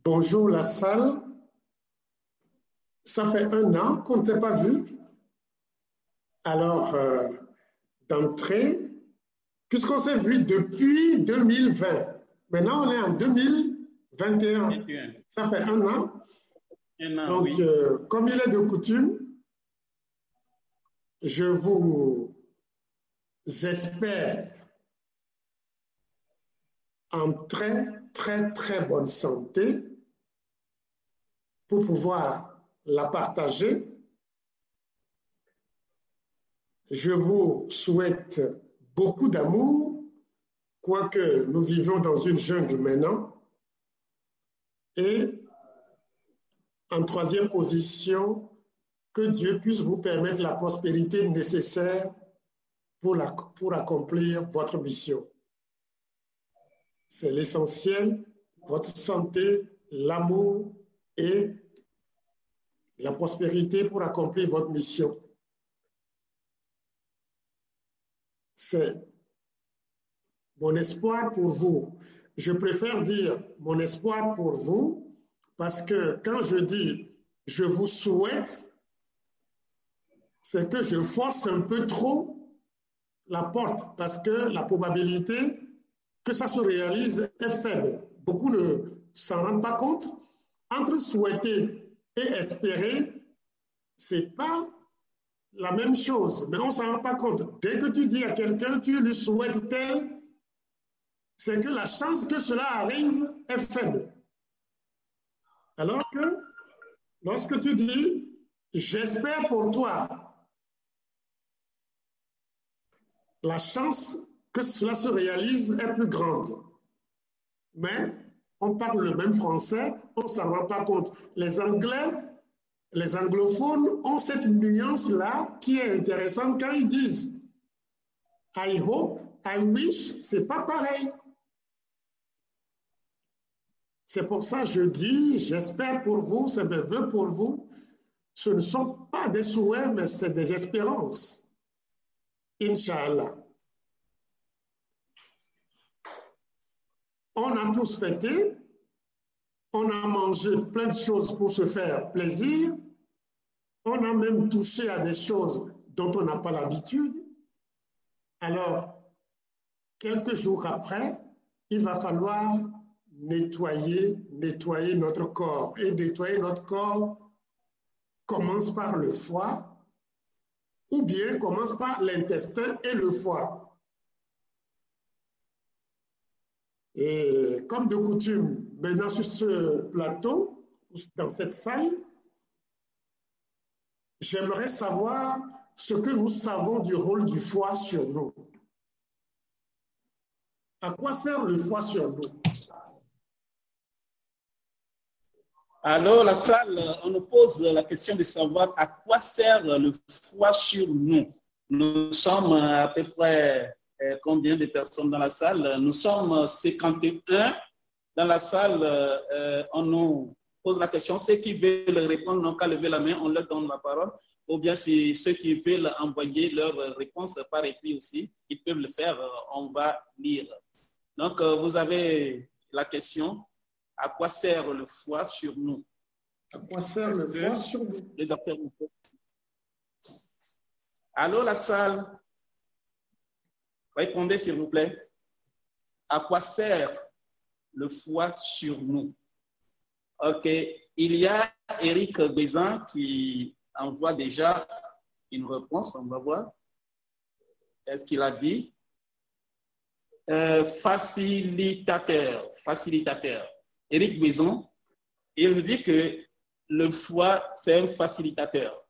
Bonjour la salle. Ça fait 1 an qu'on ne s'est pas vu. Alors, d'entrée, puisqu'on s'est vu depuis 2020, maintenant on est en 2021. Ça fait 1 an. Donc, oui. Comme il est de coutume, je vous espère en très bonne santé pour pouvoir la partager. Je vous souhaite beaucoup d'amour, quoique nous vivons dans une jungle maintenant. Et en 3e position, que Dieu puisse vous permettre la prospérité nécessaire pour accomplir votre mission. C'est l'essentiel, votre santé, l'amour et la prospérité pour accomplir votre mission. C'est mon espoir pour vous. Je préfère dire mon espoir pour vous parce que quand je dis je vous souhaite, c'est que je force un peu trop la porte parce que la probabilité que ça se réalise est faible. Beaucoup ne s'en rendent pas compte. Entre souhaiter et espérer, ce n'est pas la même chose, mais on ne s'en rend pas compte. Dès que tu dis à quelqu'un, tu lui souhaites tel, c'est que la chance que cela arrive est faible. Alors que lorsque tu dis, j'espère pour toi, la chance que cela se réalise est plus grande. Mais on parle le même français, on ne s'en rend pas compte. Les Anglais, les anglophones ont cette nuance-là qui est intéressante quand ils disent I hope, I wish, ce n'est pas pareil. C'est pour ça que je dis, j'espère pour vous, c'est mes vœux pour vous. Ce ne sont pas des souhaits, mais c'est des espérances. Inch'Allah. On a tous fêté, on a mangé plein de choses pour se faire plaisir, on a même touché à des choses dont on n'a pas l'habitude. Alors, quelques jours après, il va falloir nettoyer notre corps. Et nettoyer notre corps commence par le foie, ou bien commence par l'intestin et le foie. Et comme de coutume, maintenant sur ce plateau, dans cette salle, j'aimerais savoir ce que nous savons du rôle du foie sur nous. À quoi sert le foie sur nous? Alors, la salle, on nous pose la question de savoir à quoi sert le foie sur nous. Nous sommes à peu près combien de personnes dans la salle? Nous sommes 51 dans la salle. On nous pose la question. Ceux qui veulent répondre n'ont qu'à lever la main, on leur donne la parole. Ou bien si ceux qui veulent envoyer leur réponse par écrit aussi, ils peuvent le faire, on va lire. Donc, vous avez la question. À quoi sert le foie sur nous? À quoi sert le foie sur nous? Le docteur. Allô, la salle? Répondez, s'il vous plaît. À quoi sert le foie sur nous? OK. Il y a Éric Bézin qui envoie déjà une réponse. On va voir. Qu'est-ce qu'il a dit? Facilitateur. Éric Bézon, il nous dit que le foie, c'est un facilitateur.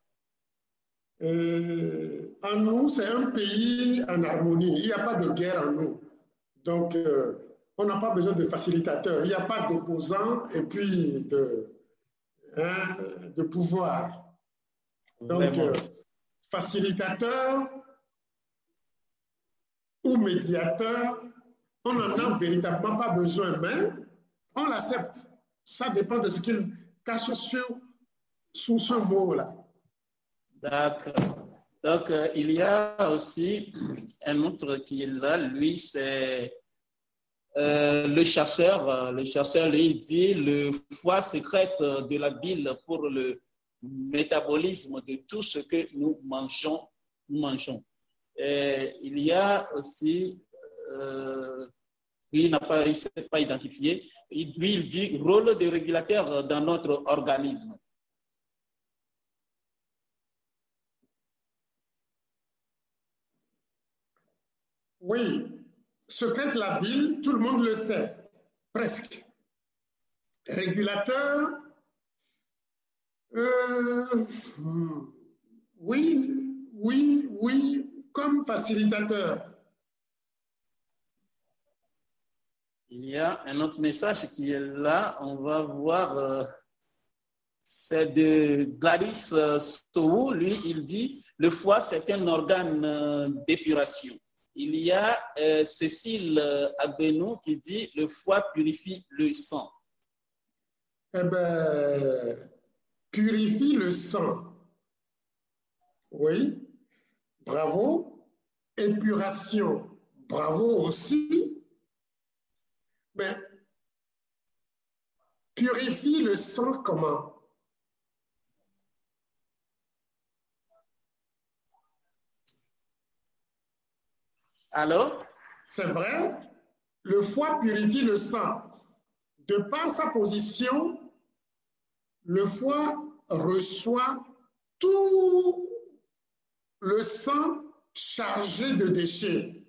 En nous, c'est un pays en harmonie. Il n'y a pas de guerre en nous. Donc, on n'a pas besoin de facilitateur. Il n'y a pas d'opposant et puis de pouvoir. Donc, facilitateur ou médiateur, on n'en a véritablement pas besoin, mais on l'accepte. Ça dépend de ce qu'il cache sous ce mot-là. D'accord. Donc, il y a aussi un autre qui est là. Lui, c'est le chasseur, lui, dit le foie sécrète de la bile pour le métabolisme de tout ce que nous mangeons. Il y a aussi, lui, il ne s'est pas identifié, lui, il dit rôle de régulateur dans notre organisme. Oui, sécrète la bile, tout le monde le sait, presque. Régulateur, oui, comme facilitateur. Il y a un autre message qui est là, on va voir, c'est de Gladys Sou, lui, il dit, le foie, c'est un organe d'épuration. Il y a Cécile Abenou qui dit, le foie purifie le sang. Eh bien, purifie le sang. Oui, bravo. Épuration, bravo aussi. Mais purifie le sang comment? Alors? C'est vrai, le foie purifie le sang. De par sa position, le foie reçoit tout le sang chargé de déchets.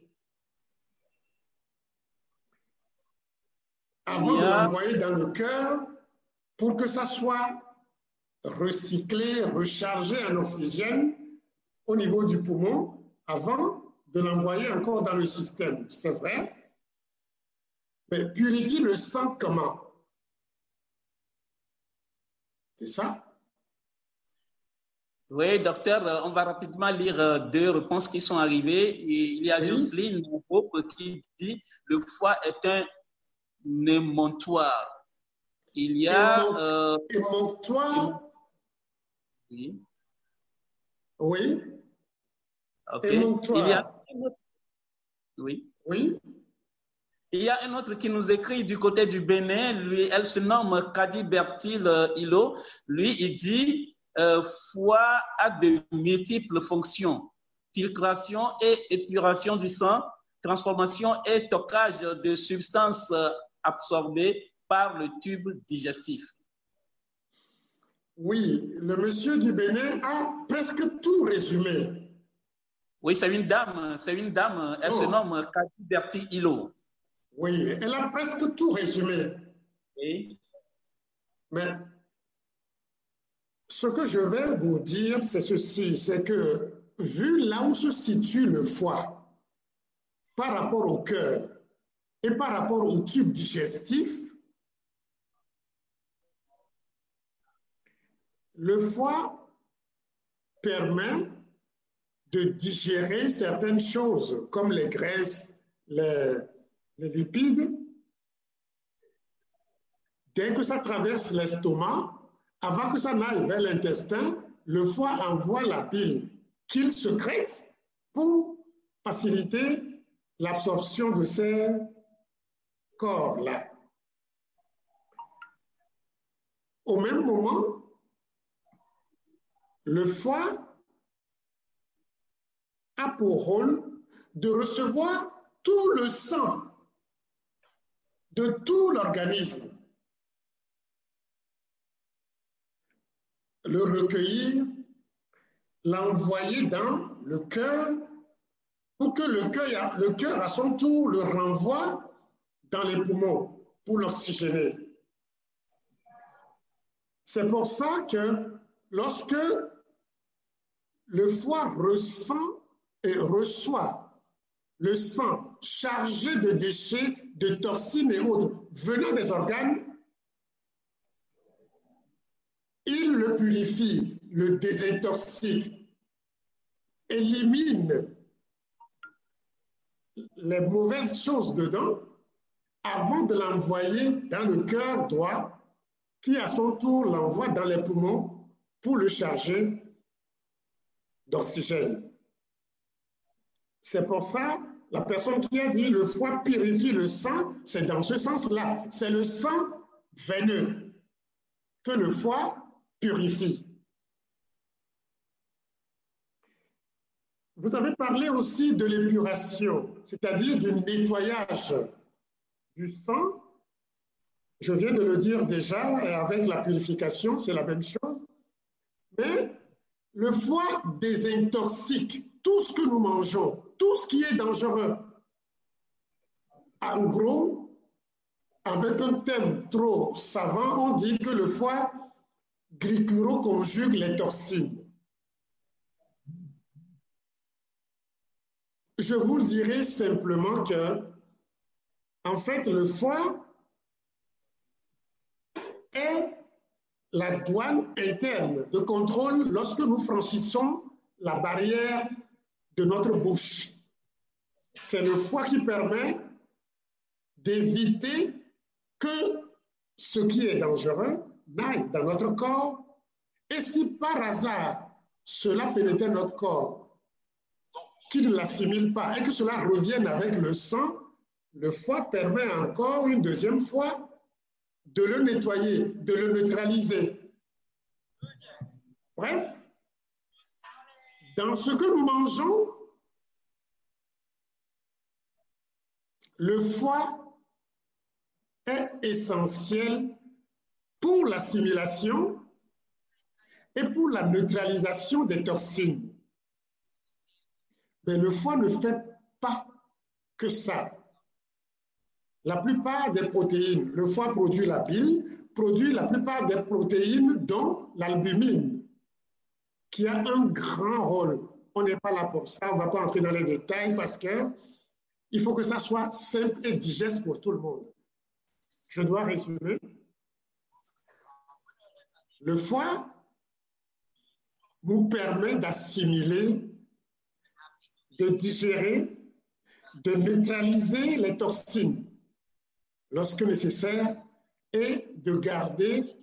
Avant de l'envoyer dans le cœur, pour que ça soit recyclé, rechargé en oxygène au niveau du poumon, avant de l'envoyer encore dans le système. C'est vrai. Mais purifie le sang comment? C'est ça? Oui, docteur, on va rapidement lire deux réponses qui sont arrivées. Il y a Jocelyne qui dit « Le foie est un émonctoire ». Il y a… émonctoire? Oui. Oui. Ok. Émonctoire. Il y a… Oui. Oui. Il y a un autre qui nous écrit du côté du Bénin. Lui, elle se nomme Kadi Bertil Hilo. Lui, il dit foie a de multiples fonctions. Filtration et épuration du sang, transformation et stockage de substances absorbées par le tube digestif. Oui, le monsieur du Bénin a presque tout résumé. Oui, c'est une dame. Elle se nomme Kadi Bertil Hilo. Oui, elle a presque tout résumé. Oui. Mais ce que je vais vous dire, c'est ceci, c'est que vu là où se situe le foie par rapport au cœur et par rapport au tube digestif, le foie permet de digérer certaines choses comme les graisses, les lipides. Dès que ça traverse l'estomac, avant que ça n'aille vers l'intestin, le foie envoie la bile qu'il sécrète pour faciliter l'absorption de ces corps-là. Au même moment, le foie a pour rôle de recevoir tout le sang de tout l'organisme, le recueillir, l'envoyer dans le cœur pour que le cœur à son tour le renvoie dans les poumons pour l'oxygéner. C'est pour ça que lorsque le foie ressent et reçoit le sang chargé de déchets, de toxines et autres venant des organes, il le purifie, le désintoxique, élimine les mauvaises choses dedans avant de l'envoyer dans le cœur droit, qui à son tour l'envoie dans les poumons pour le charger d'oxygène. C'est pour ça la personne qui a dit le foie purifie le sang, c'est dans ce sens-là. C'est le sang veineux que le foie purifie. Vous avez parlé aussi de l'épuration, c'est-à-dire du nettoyage du sang. Je viens de le dire déjà, et avec la purification, c'est la même chose. Mais le foie désintoxique tout ce que nous mangeons, tout ce qui est dangereux. En gros, avec un thème trop savant, on dit que le foie glycuro-conjugue les toxines. Je vous le dirai simplement que, en fait, le foie est la douane interne de contrôle lorsque nous franchissons la barrière de notre bouche. C'est le foie qui permet d'éviter que ce qui est dangereux n'aille dans notre corps. Et si par hasard cela pénètre notre corps, qu'il ne l'assimile pas et que cela revienne avec le sang, le foie permet encore une deuxième fois de le nettoyer, de le neutraliser. Bref, dans ce que nous mangeons, le foie est essentiel pour l'assimilation et pour la neutralisation des toxines. Mais le foie ne fait pas que ça. La plupart des protéines, le foie produit la bile, produit la plupart des protéines, dont l'albumine, qui a un grand rôle. On n'est pas là pour ça, on ne va pas entrer dans les détails parce qu'il faut que ça soit simple et digeste pour tout le monde. Je dois résumer. Le foie nous permet d'assimiler, de digérer, de neutraliser les toxines lorsque nécessaire et de garder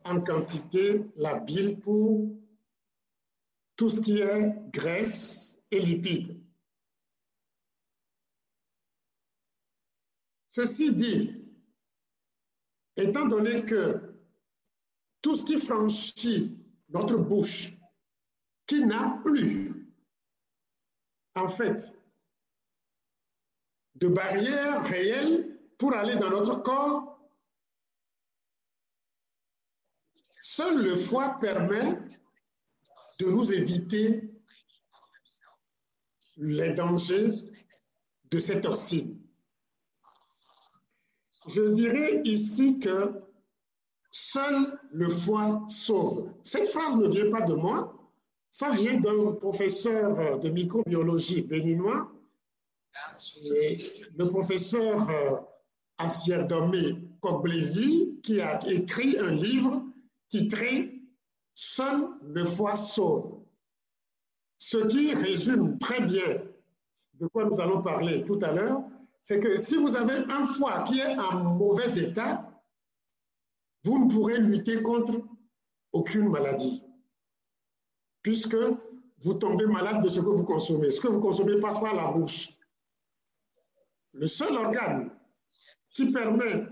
en quantité la bile pour tout ce qui est graisse et lipides. Ceci dit, étant donné que tout ce qui franchit notre bouche, qui n'a plus, en fait, de barrière réelle pour aller dans notre corps, seul le foie permet de nous éviter les dangers de ces toxines. Je dirais ici que seul le foie sauve. Cette phrase ne vient pas de moi, ça vient d'un professeur de microbiologie béninois, le professeur Afierdome Kogblegi, qui a écrit un livre titré « Seul le foie sauve », ce qui résume très bien de quoi nous allons parler tout à l'heure, c'est que si vous avez un foie qui est en mauvais état, vous ne pourrez lutter contre aucune maladie, puisque vous tombez malade de ce que vous consommez. Ce que vous consommez passe par la bouche. Le seul organe qui permet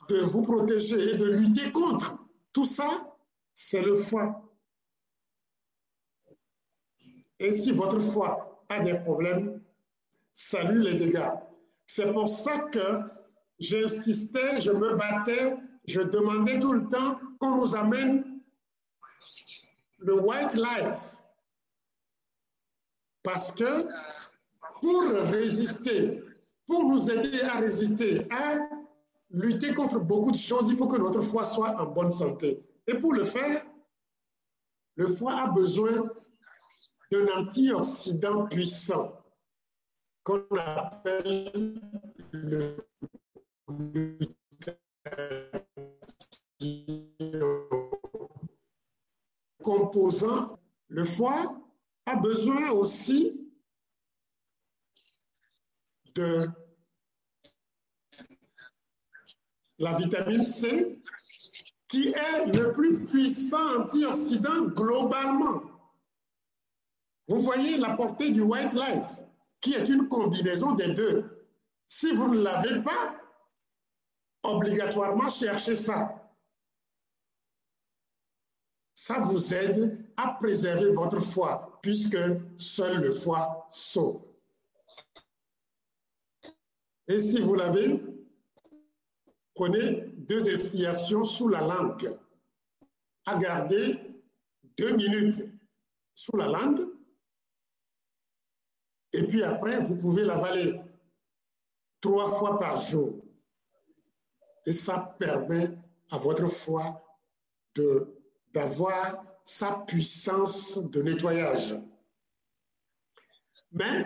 de vous protéger et de lutter contre tout ça, c'est le foie. Et si votre foie a des problèmes, salut les dégâts. C'est pour ça que j'insistais, je me battais, je demandais tout le temps qu'on nous amène le white light. Parce que pour résister, pour nous aider à résister, à lutter contre beaucoup de choses, il faut que notre foie soit en bonne santé. Et pour le faire, le foie a besoin d'un antioxydant puissant qu'on appelle le composant. Le foie a besoin aussi de la vitamine C, qui est le plus puissant antioxydant globalement. Vous voyez la portée du white light, qui est une combinaison des deux. Si vous ne l'avez pas, obligatoirement cherchez ça. Ça vous aide à préserver votre foi, puisque seul le foi sauve. Et si vous l'avez, prenez 2 expirations sous la langue. À garder 2 minutes sous la langue. Et puis après, vous pouvez l'avaler 3 fois par jour. Et ça permet à votre foi d'avoir sa puissance de nettoyage. Mais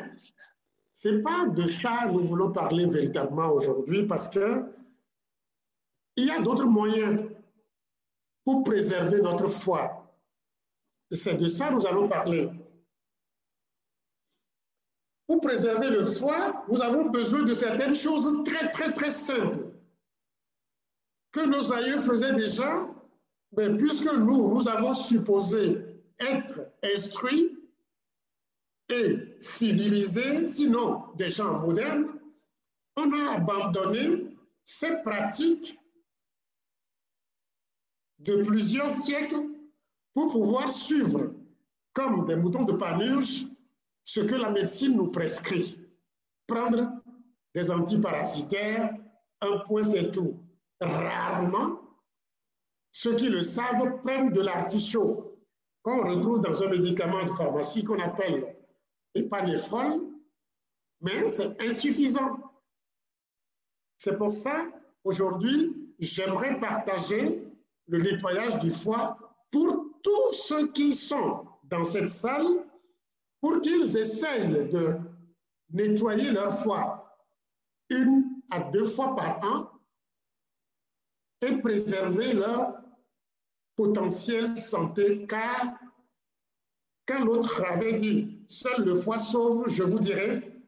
ce n'est pas de ça que nous voulons parler véritablement aujourd'hui, parce qu'il y a d'autres moyens pour préserver notre foi. Et c'est de ça que nous allons parler. Pour préserver le foi, nous avons besoin de certaines choses très simples que nos aïeux faisaient déjà, mais puisque nous avons supposé être instruits et civilisés, sinon des gens modernes, on a abandonné ces pratiques de plusieurs siècles pour pouvoir suivre, comme des moutons de Panurge, ce que la médecine nous prescrit. Prendre des antiparasitaires, un point c'est tout. Rarement, ceux qui le savent prennent de l'artichaut, qu'on retrouve dans un médicament de pharmacie qu'on appelle épanéfrol, mais c'est insuffisant. C'est pour ça, aujourd'hui, j'aimerais partager le nettoyage du foie pour tous ceux qui sont dans cette salle, pour qu'ils essayent de nettoyer leur foie 1 à 2 fois par an et préserver leur potentielle santé, car quand l'autre avait dit « seul le foie sauve », je vous dirais,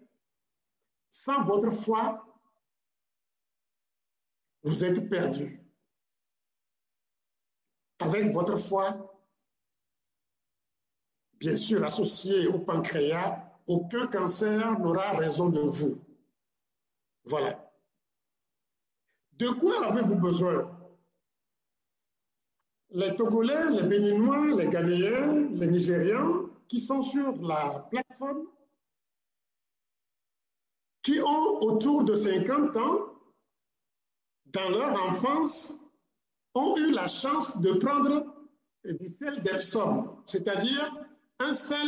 sans votre foie, vous êtes perdu. Avec votre foie, bien sûr associé au pancréas, aucun cancer n'aura raison de vous. Voilà. De quoi avez-vous besoin? Les Togolais, les Béninois, les Ghanéens, les Nigérians qui sont sur la plateforme, qui ont autour de 50 ans, dans leur enfance, ont eu la chance de prendre du sel d'Epsom, c'est-à-dire un sel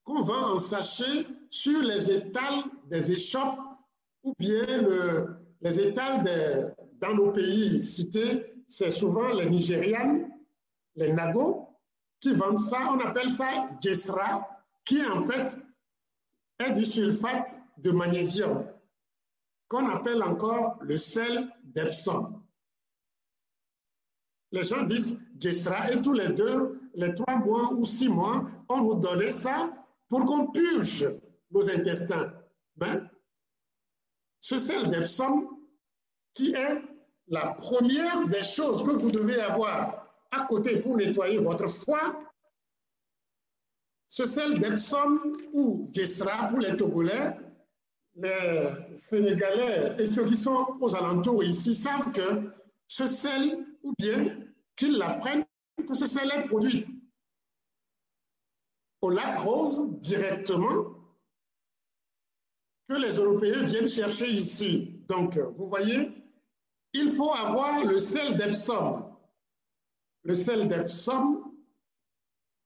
qu'on vend en sachet sur les étals des échoppes ou bien les étals dans nos pays cités, c'est souvent les Nigérianes, les Nagos, qui vendent ça. On appelle ça Jesra, qui en fait est du sulfate de magnésium, qu'on appelle encore le sel d'Epsom. Les gens disent Jesra et tous les 3 mois ou 6 mois, on nous donnait ça pour qu'on purge nos intestins. Mais ce sel d'Epsom, qui est la première des choses que vous devez avoir à côté pour nettoyer votre foie, ce sel d'Epsom ou Jesra pour les Togolais, les Sénégalais et ceux qui sont aux alentours ici savent que ce sel, ou bien qu'ils l'apprennent, que ce sel est produit au lac Rose directement, que les Européens viennent chercher ici. Donc, vous voyez, il faut avoir le sel d'Epsom. Le sel d'Epsom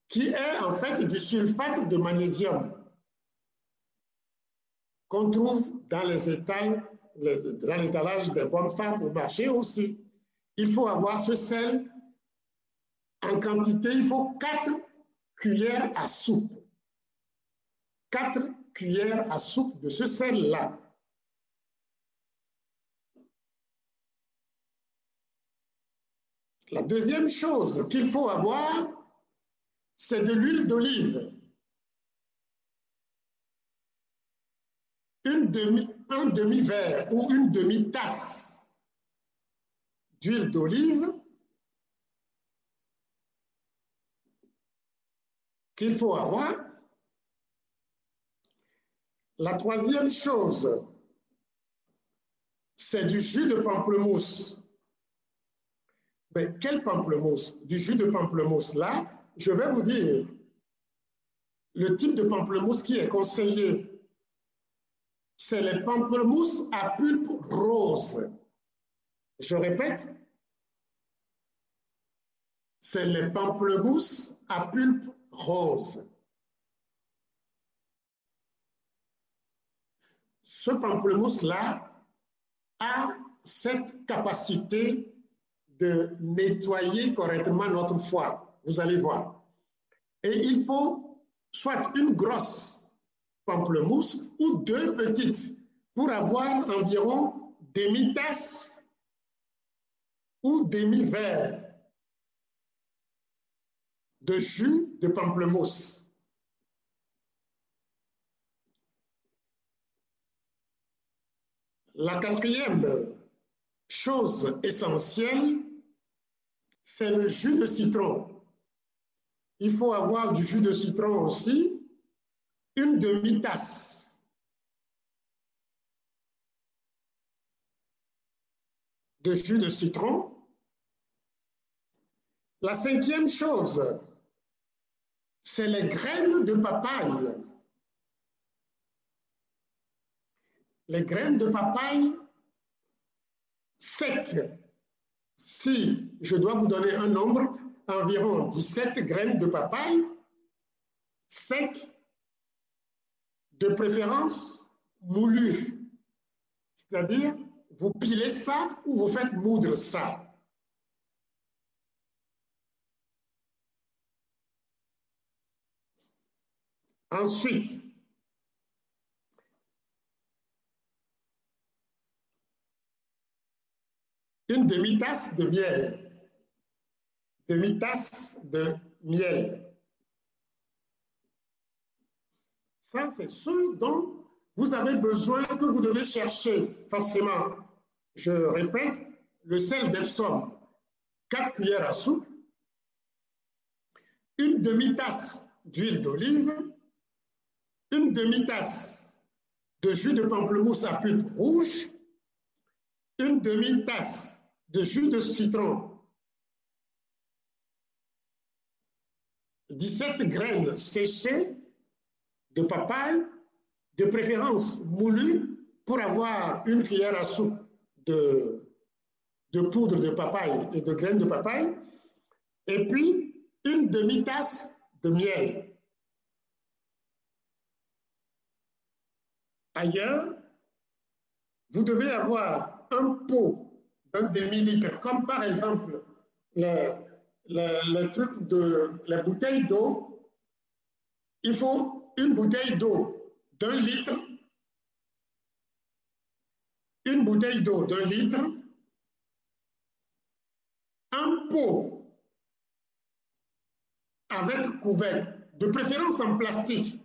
qui est en fait du sulfate de magnésium qu'on trouve dans les étals, dans l'étalage des bonnes femmes au marché aussi. Il faut avoir ce sel en quantité, il faut 4 cuillères à soupe. 4 cuillères à soupe de ce sel-là. La deuxième chose qu'il faut avoir, c'est de l'huile d'olive. Un demi-verre ou une demi-tasse d'huile d'olive qu'il faut avoir. La troisième chose, c'est du jus de pamplemousse. Mais quel pamplemousse? Du jus de pamplemousse. Là, je vais vous dire le type de pamplemousse qui est conseillé. C'est les pamplemousses à pulpe rose. Je répète, c'est les pamplemousses à pulpe rose. Ce pamplemousse-là a cette capacité de nettoyer correctement notre foie. Vous allez voir. Et il faut soit une grosse pamplemousse ou deux petites pour avoir environ demi-tasse ou demi-verre de jus de pamplemousse. La quatrième chose essentielle, c'est le jus de citron. Il faut avoir du jus de citron aussi, une demi-tasse. De jus de citron. La cinquième chose, c'est les graines de papaye. Les graines de papaye secs. Si je dois vous donner un nombre, environ 17 graines de papaye secs, de préférence moulues. C'est-à-dire, vous pilez ça ou vous faites moudre ça. Ensuite, une demi-tasse de miel. Demi-tasse de miel. Ça, c'est ce dont vous avez besoin, que vous devez chercher forcément. Je répète, le sel d'Epsom, 4 cuillères à soupe, une demi-tasse d'huile d'olive, une demi-tasse de jus de pamplemousse à pulpe rouge, une demi-tasse de jus de citron, 17 graines séchées de papaye, de préférence moulues, pour avoir une cuillère à soupe de poudre de papaye et de graines de papaye, et puis une demi-tasse de miel. Ailleurs, vous devez avoir un pot d'un demi-litre, comme par exemple le truc de la bouteille d'eau. Il faut une bouteille d'eau d'1 litre, une bouteille d'eau d'1 litre, un pot avec couvercle, de préférence en plastique,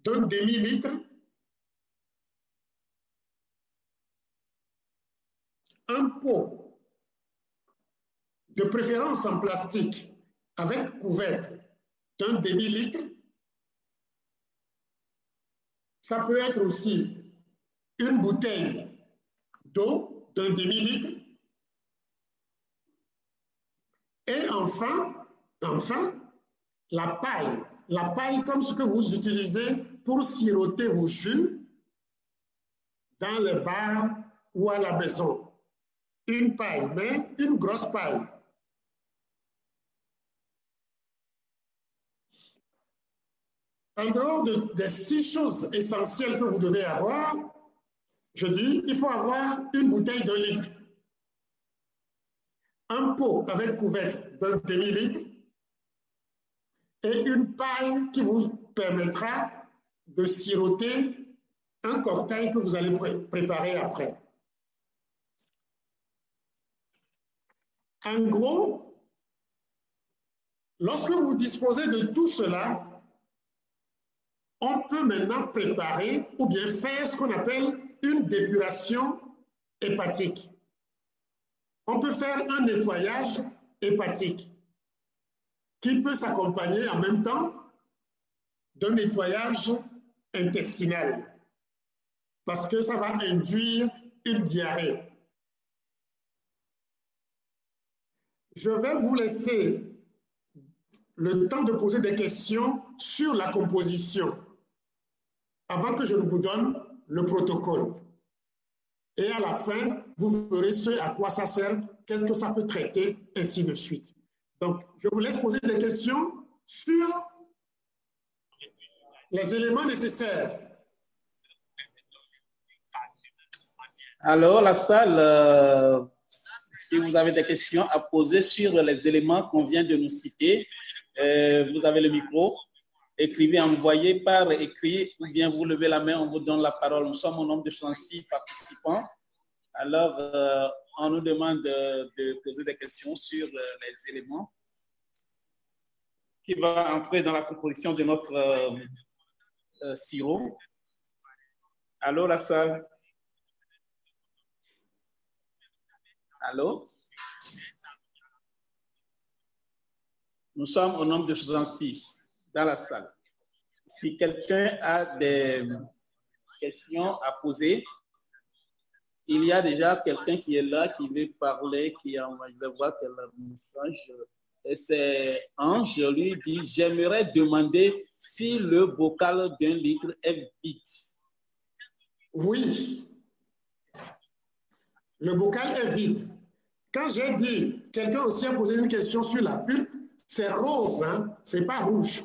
d'un demi-litre, un pot, de préférence en plastique, avec couvercle, d'un demi-litre. Ça peut être aussi une bouteille d'eau d'un demi-litre. Et enfin, la paille. La paille comme ce que vous utilisez pour siroter vos jus dans le bar ou à la maison. Une paille, mais une grosse paille. En dehors des 6 choses essentielles que vous devez avoir, je dis, il faut avoir une bouteille d'1 litre, un pot avec couvercle d'un demi-litre et une paille qui vous permettra de siroter un cocktail que vous allez préparer après. En gros, lorsque vous disposez de tout cela, on peut maintenant préparer ou bien faire ce qu'on appelle une dépuration hépatique. On peut faire un nettoyage hépatique qui peut s'accompagner en même temps d'un nettoyage intestinale parce que ça va induire une diarrhée. Je vais vous laisser le temps de poser des questions sur la composition avant que je ne vous donne le protocole. Et à la fin, vous verrez ce à quoi ça sert, qu'est-ce que ça peut traiter, ainsi de suite. Donc, je vous laisse poser des questions sur les éléments nécessaires. Alors, la salle, si vous avez des questions à poser sur les éléments qu'on vient de nous citer, vous avez le micro. Écrivez, envoyez par écrit ou bien vous levez la main, on vous donne la parole. Nous sommes au nombre de 66 participants. Alors, on nous demande de poser des questions sur les éléments qui vont entrer dans la composition de notre sirop. Allô, la salle? Allô? Nous sommes au nombre de 66 dans la salle. Si quelqu'un a des questions à poser, il y a déjà quelqu'un qui est là, qui veut parler, qui a envoyé, je vais voir quel message. Et c'est Ange, lui dit, j'aimerais demander si le bocal d'1 litre est vide. Oui, le bocal est vide. Quand j'ai dit, quelqu'un aussi a posé une question sur la pulpe, c'est rose, hein? C'est pas rouge.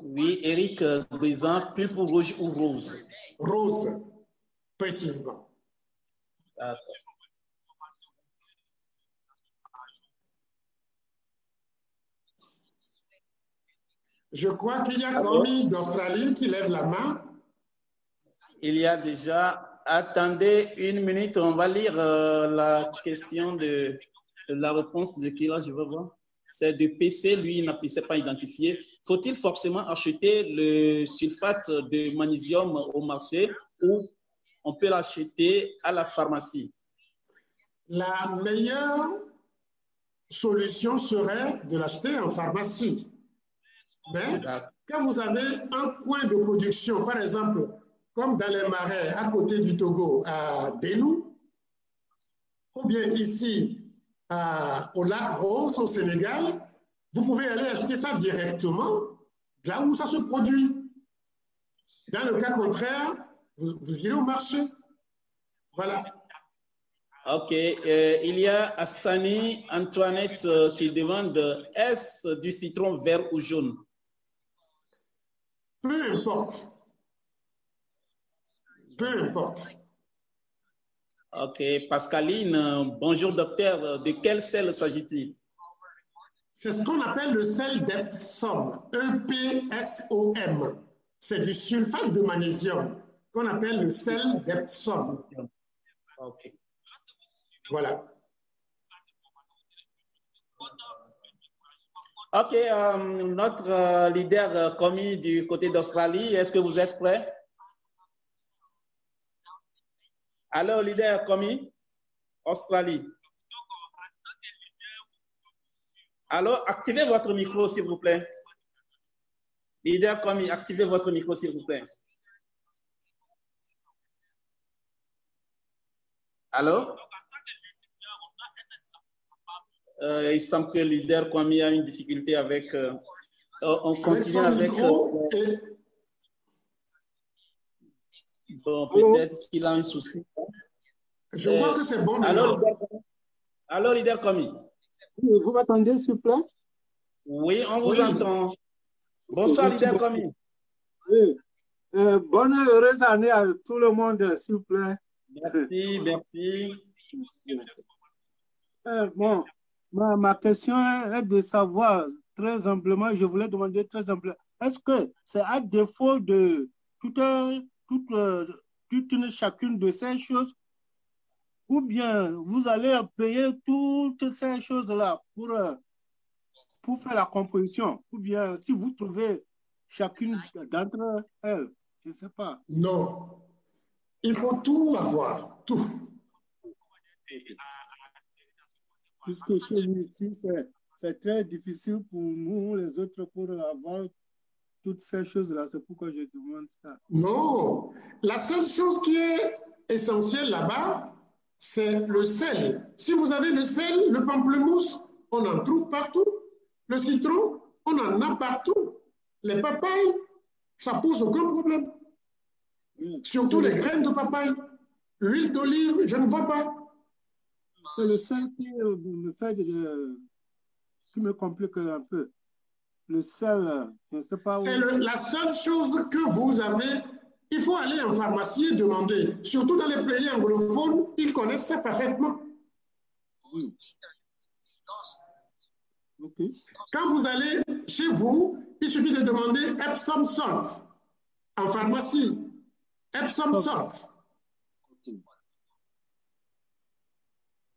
Oui, Eric Brizan, pulpe rouge ou rose? Rose, précisément. D'accord. Je crois qu'il y a Tommy d'Australie qui lève la main. Il y a déjà... Attendez une minute, on va lire la question de la réponse de qui là, je vais voir. C'est de PC, lui, il n'apparaissait pas identifié. Faut-il forcément acheter le sulfate de magnésium au marché ou on peut l'acheter à la pharmacie? La meilleure solution serait de l'acheter en pharmacie. Mais quand vous avez un point de production, par exemple, comme dans les marais à côté du Togo, à Belou, ou bien ici au lac Rose au Sénégal, vous pouvez aller acheter ça directement là où ça se produit. Dans le cas contraire, vous irez au marché. Voilà. Ok. Il y a Assani Antoinette qui demande, est-ce du citron vert ou jaune? Peu importe. Peu importe. Ok. Pascaline, bonjour docteur. De quel sel s'agit-il? C'est ce qu'on appelle le sel d'Epsom, E-P-S-O-M. C'est du sulfate de magnésium qu'on appelle le sel d'Epsom. Ok. Voilà. Ok, notre leader commis du côté d'Australie, est-ce que vous êtes prêt? Alors, leader commis, Australie. Alors, activez votre micro, s'il vous plaît. Leader commis, activez votre micro, s'il vous plaît. Allô? Il semble que le leader commis a une difficulté avec... on continue avec... Bon, peut-être qu'il a un souci. Je vois que c'est bon. Alors, leader commis. Vous m'attendez, s'il vous plaît? Oui, on vous entend. Bonsoir, leader commis. Oui. Bonne et heureuse année à tout le monde, s'il vous plaît. Merci, merci. Bon, ma question est de savoir très humblement, je voulais demander très humblement, est-ce que c'est à défaut de chacune de ces choses, ou bien vous allez payer toutes ces choses-là pour faire la composition, ou bien si vous trouvez chacune d'entre elles, je ne sais pas. Non, il faut tout avoir, tout. Puisque chez nous ici, c'est très difficile pour nous, les autres, pour avoir toutes ces choses-là. C'est pourquoi je demande ça. Non, la seule chose qui est essentielle là-bas, c'est le sel. Si vous avez le sel, le pamplemousse, on en trouve partout. Le citron, on en a partout. Les papayes, ça pose aucun problème. Oui. Surtout les graines de papaye. L'huile d'olive, je ne vois pas. C'est le sel qui me fait qui me complique un peu. Le sel, je ne sais pas où. C'est la seule chose que vous avez. Il faut aller en pharmacie et demander. Surtout dans les pays anglophones, ils connaissent ça parfaitement. Oui. Okay. Quand vous allez chez vous, il suffit de demander Epsom salt en pharmacie. Epsom salt.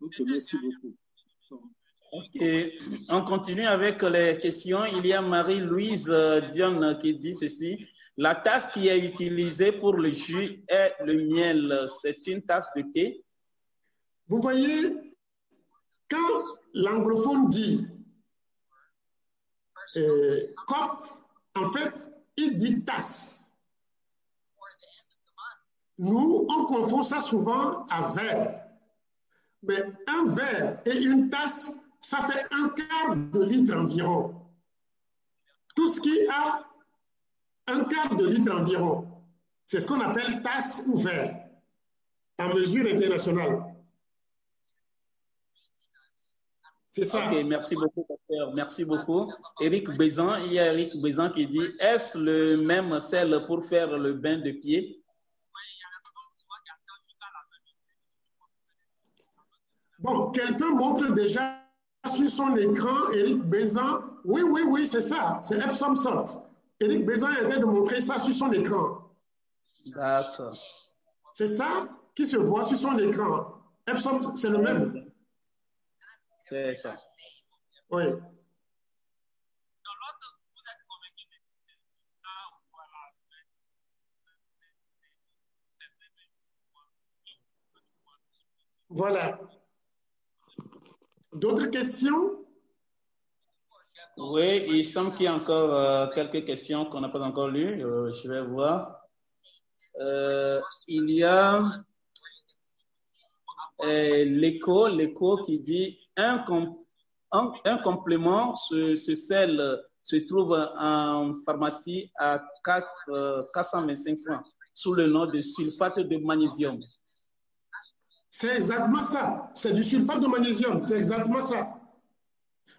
Ok, merci beaucoup. Ok, on continue avec les questions. Il y a Marie-Louise Dion qui dit ceci. La tasse qui est utilisée pour le jus est le miel. C'est une tasse de thé? Vous voyez, quand l'anglophone dit cup, en fait, il dit tasse. Nous, on confond ça souvent à verre. Mais un verre et une tasse, ça fait 1/4 de litre environ. Tout ce qui a 1/4 de litre environ, c'est ce qu'on appelle tasse ou verre, en mesure internationale. C'est ça. Ok, merci beaucoup, docteur. Merci beaucoup. Éric Bézan, il y a Éric Bézan qui dit, est-ce le même sel pour faire le bain de pied? Bon, quelqu'un montre déjà sur son écran, Éric Bézan. Oui, c'est ça. C'est Epsom salt. Éric Bézan est en train de montrer ça sur son écran. D'accord. C'est ça qui se voit sur son écran. Epsom, c'est le même. C'est ça. Oui. Voilà. D'autres questions? Oui, il semble qu'il y a encore quelques questions qu'on n'a pas encore lues. Je vais voir. Il y a l'écho qui dit un complément, ce sel se trouve en pharmacie à 425 francs sous le nom de sulfate de magnésium. C'est exactement ça. C'est du sulfate de magnésium. C'est exactement ça.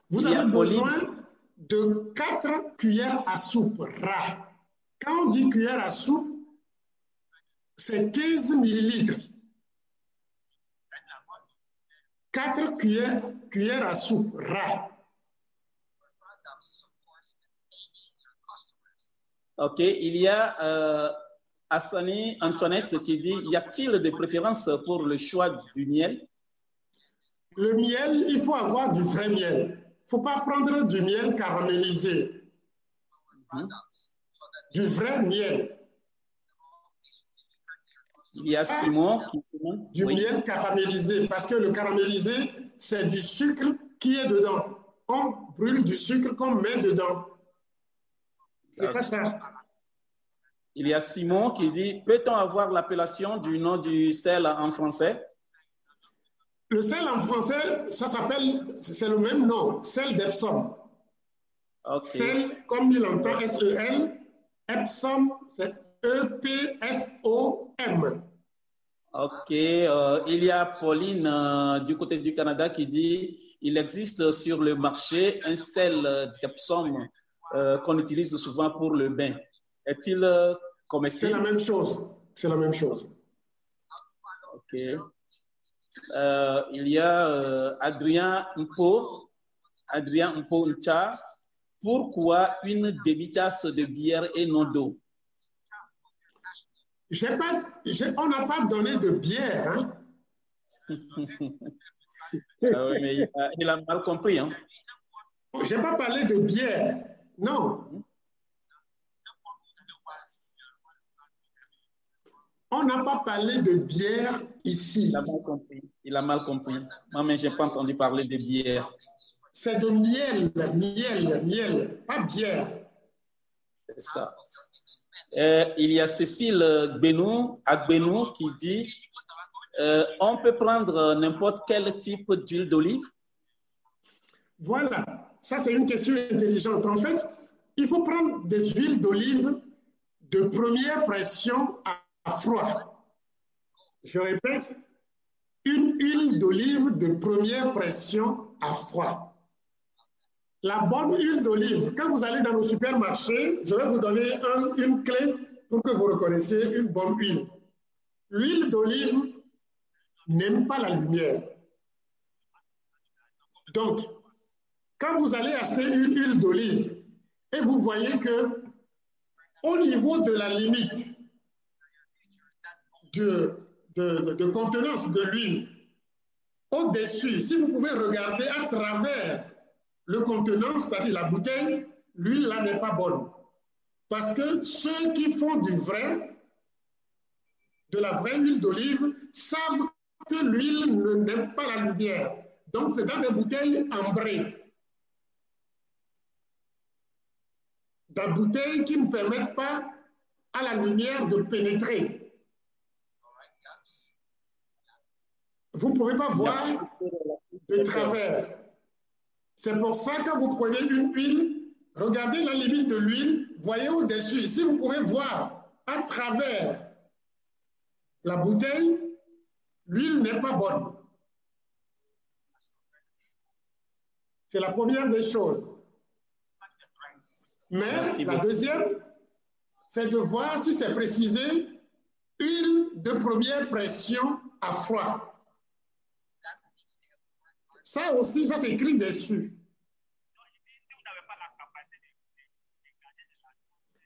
Vous avez besoin de 4 cuillères à soupe ras. Quand on dit cuillère à soupe, c'est 15 millilitres. 4 cuillères à soupe ras. OK. Il y a Hassani Antoinette qui dit, y a-t-il des préférences pour le choix du miel? Le miel, il faut avoir du vrai miel. Il ne faut pas prendre du miel caramélisé. Du vrai miel. Il y a Simon qui demande. Du miel caramélisé, parce que le caramélisé, c'est du sucre qui est dedans. On brûle du sucre qu'on met dedans. C'est pas ça. Il y a Simon qui dit, peut-on avoir l'appellation du nom du sel en français? Le sel en français, ça s'appelle, c'est le même nom, sel d'Epsom. Okay. Sel, comme il entend, S-E-L, Epsom, c'est E-P-S-O-M. OK. Il y a Pauline du côté du Canada qui dit, il existe sur le marché un sel d'Epsom qu'on utilise souvent pour le bain. Est-il comestible? C'est la même chose. C'est la même chose. OK. Il y a Adrien Mpo Ncha. Pourquoi une demi-tasse de bière et non d'eau? On n'a pas donné de bière. Hein? Oui, mais il a mal compris. Hein? Je n'ai pas parlé de bière. Non. On n'a pas parlé de bière ici. Il a mal compris. Il a mal compris. Moi, mais je n'ai pas entendu parler de bière. C'est de miel, pas bière. C'est ça. Il y a Cécile Agbenou qui dit on peut prendre n'importe quel type d'huile d'olive? Voilà, ça c'est une question intelligente. En fait, il faut prendre des huiles d'olive de première pression à froid. Je répète, une huile d'olive de première pression à froid. La bonne huile d'olive, quand vous allez dans le supermarché, je vais vous donner une clé pour que vous reconnaissiez une bonne huile. L'huile d'olive n'aime pas la lumière. Donc, quand vous allez acheter une huile d'olive et vous voyez que au niveau de la limite de contenance de l'huile, au-dessus, si vous pouvez regarder à travers le contenant, c'est-à-dire la bouteille, l'huile là n'est pas bonne. Parce que ceux qui font de la vraie huile d'olive savent que l'huile n'aime pas la lumière. Donc c'est dans des bouteilles ambrées. Des bouteilles qui ne permettent pas à la lumière de pénétrer. Vous ne pouvez pas voir de travers. C'est pour ça que quand vous prenez une huile, regardez la limite de l'huile, voyez au-dessus. Si vous pouvez voir à travers la bouteille, l'huile n'est pas bonne. C'est la première des choses. Mais la deuxième, c'est de voir si c'est précisé huile de première pression à froid. Ça aussi, ça s'écrit dessus.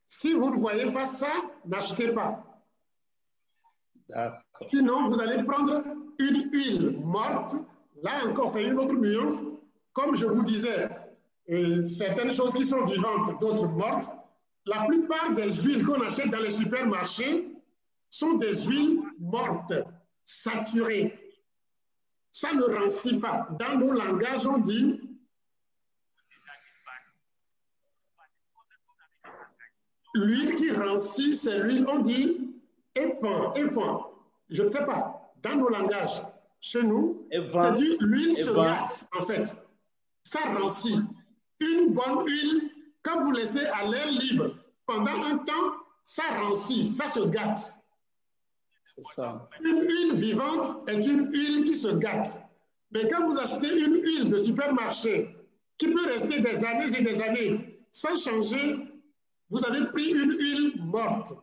Si vous ne voyez pas ça, n'achetez pas. Sinon, vous allez prendre une huile morte. Là encore, c'est une autre nuance. Comme je vous disais, certaines choses qui sont vivantes, d'autres mortes. La plupart des huiles qu'on achète dans les supermarchés sont des huiles mortes, saturées. Ça ne rancit pas. Dans nos langages, on dit l'huile qui rancit, c'est l'huile, on dit épand. Je ne sais pas, dans nos langages, chez nous, c'est dit l'huile se gâte, en fait. Ça rancit. Une bonne huile, quand vous laissez à l'air libre, pendant un temps, ça rancit, ça se gâte. C'est ça. Une huile vivante est une huile qui se gâte. Mais quand vous achetez une huile de supermarché qui peut rester des années et des années sans changer, vous avez pris une huile morte.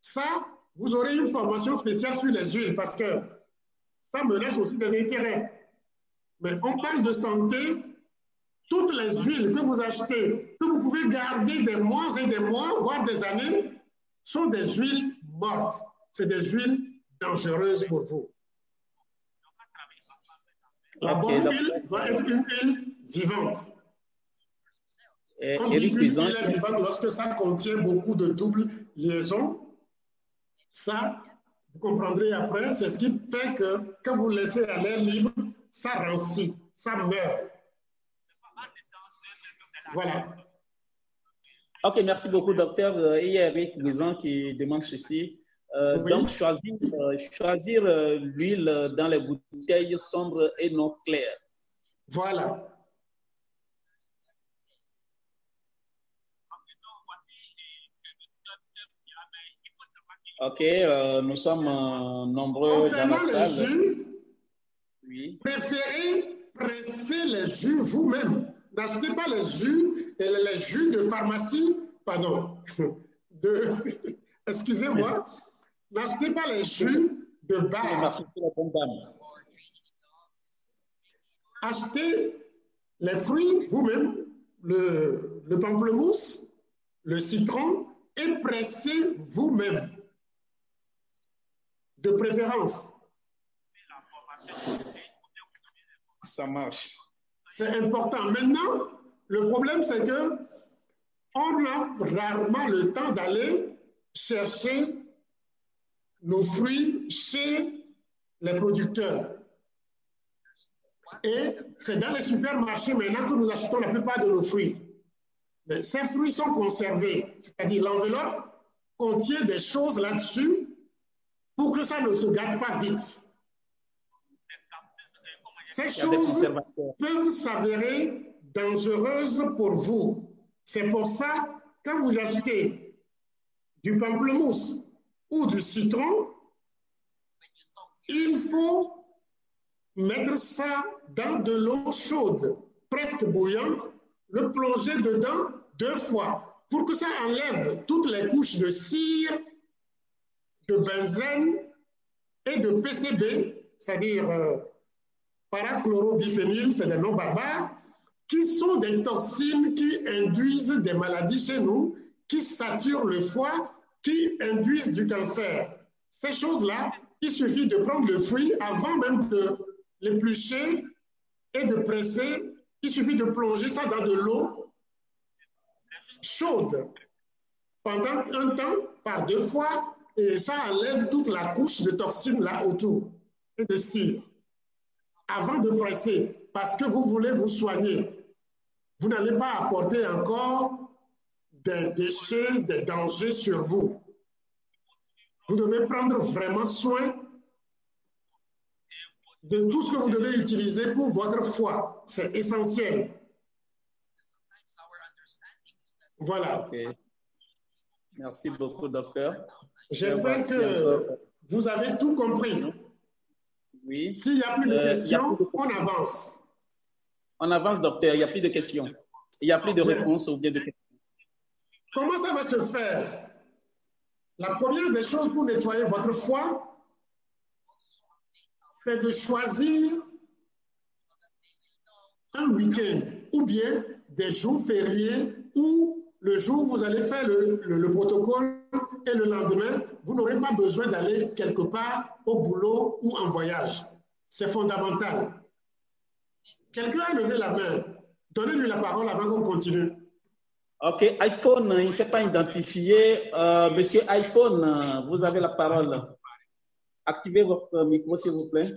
Ça, vous aurez une formation spéciale sur les huiles parce que ça menace aussi des intérêts. Mais on parle de santé. Toutes les huiles que vous achetez, que vous pouvez garder des mois et des mois, voire des années, sont des huiles mortes. C'est des huiles dangereuses pour vous. La bonne huile doit être une huile vivante. On dit qu'une huile est vivante lorsque ça contient beaucoup de double liaison. Ça, vous comprendrez après, c'est ce qui fait que quand vous laissez à l'air libre, ça rancit, ça meurt. Voilà. Ok, merci beaucoup, docteur. Il y a Eric Guizan qui demande ceci. Oui. Donc, choisir l'huile dans les bouteilles sombres et non claires. Voilà. Ok, nous sommes nombreux dans la salle. Jus, oui. Préférez presser les jus vous-même. N'achetez pas les jus de pharmacie, pardon, excusez-moi, n'achetez pas les jus de bar. Achetez les fruits vous-même, le pamplemousse, le citron, et pressez vous-même, de préférence. Ça marche. C'est important. Maintenant, le problème, c'est que on a rarement le temps d'aller chercher nos fruits chez les producteurs. Et c'est dans les supermarchés maintenant que nous achetons la plupart de nos fruits. Mais ces fruits sont conservés, c'est-à-dire l'enveloppe contient des choses là-dessus pour que ça ne se gâte pas vite. Ces choses peuvent s'avérer dangereuses pour vous. C'est pour ça, quand vous achetez du pamplemousse ou du citron, il faut mettre ça dans de l'eau chaude, presque bouillante, le plonger dedans 2 fois pour que ça enlève toutes les couches de cire, de benzène et de PCB, c'est-à-dire parachlorobiphényle, c'est des noms barbares, qui sont des toxines qui induisent des maladies chez nous, qui saturent le foie, qui induisent du cancer. Ces choses-là, il suffit de prendre le fruit avant même de l'éplucher et de presser. Il suffit de plonger ça dans de l'eau chaude pendant un temps, par 2 fois, et ça enlève toute la couche de toxines là autour et de cire. Avant de presser, parce que vous voulez vous soigner, vous n'allez pas apporter encore des déchets, des dangers sur vous. Vous devez prendre vraiment soin de tout ce que vous devez utiliser pour votre foie. C'est essentiel. Voilà. Okay. Merci beaucoup, docteur. J'espère que vous avez tout compris. Oui. S'il n'y a plus de questions, on avance. On avance, docteur. Il n'y a plus de questions. Il n'y a plus de réponses ou bien de questions. Comment ça va se faire? La première des choses pour nettoyer votre foie, c'est de choisir un week-end ou bien des jours fériés où le jour où vous allez faire le protocole et le lendemain, vous n'aurez pas besoin d'aller quelque part au boulot ou en voyage. C'est fondamental. Quelqu'un a levé la main. Donnez-lui la parole avant qu'on continue. OK, iPhone, il ne s'est pas identifié. Monsieur iPhone, vous avez la parole. Activez votre micro, s'il vous plaît.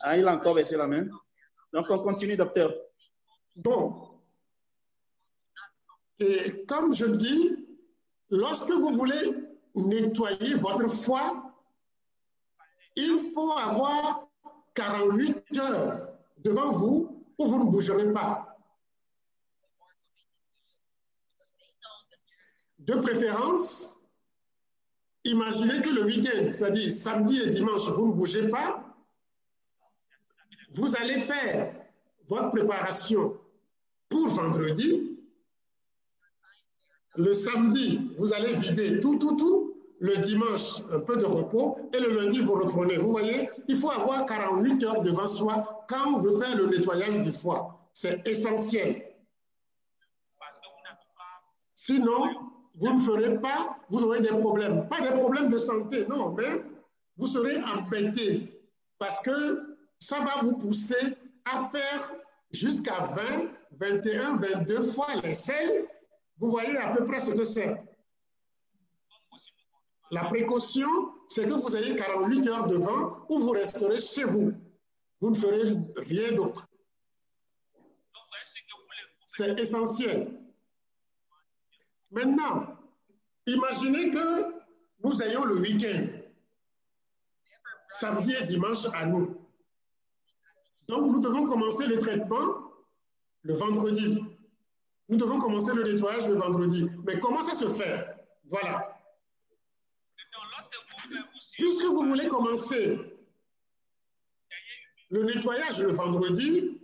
Ah, il a encore baissé la main. Donc, on continue, docteur. Bon. Et comme je le dis, lorsque vous voulez nettoyer votre foie, il faut avoir 48 heures devant vous où vous ne bougerez pas. De préférence, imaginez que le week-end, c'est-à-dire samedi et dimanche, vous ne bougez pas. Vous allez faire votre préparation pour vendredi. Le samedi, vous allez vider tout. Le dimanche, un peu de repos. Et le lundi, vous reprenez. Vous voyez, il faut avoir 48 heures devant soi quand on veut faire le nettoyage du foie. C'est essentiel. Sinon, vous ne ferez pas, vous aurez des problèmes. Pas des problèmes de santé, non, mais vous serez embêté parce que ça va vous pousser à faire jusqu'à 20, 21, 22 fois les selles. Vous voyez à peu près ce que c'est. La précaution, c'est que vous ayez 48 heures devant où vous resterez chez vous. Vous ne ferez rien d'autre. C'est essentiel. Maintenant, imaginez que nous ayons le week-end, samedi et dimanche à nous. Donc, nous devons commencer le traitement le vendredi. Nous devons commencer le nettoyage le vendredi. Mais comment ça se fait? Voilà. Puisque vous voulez commencer le nettoyage le vendredi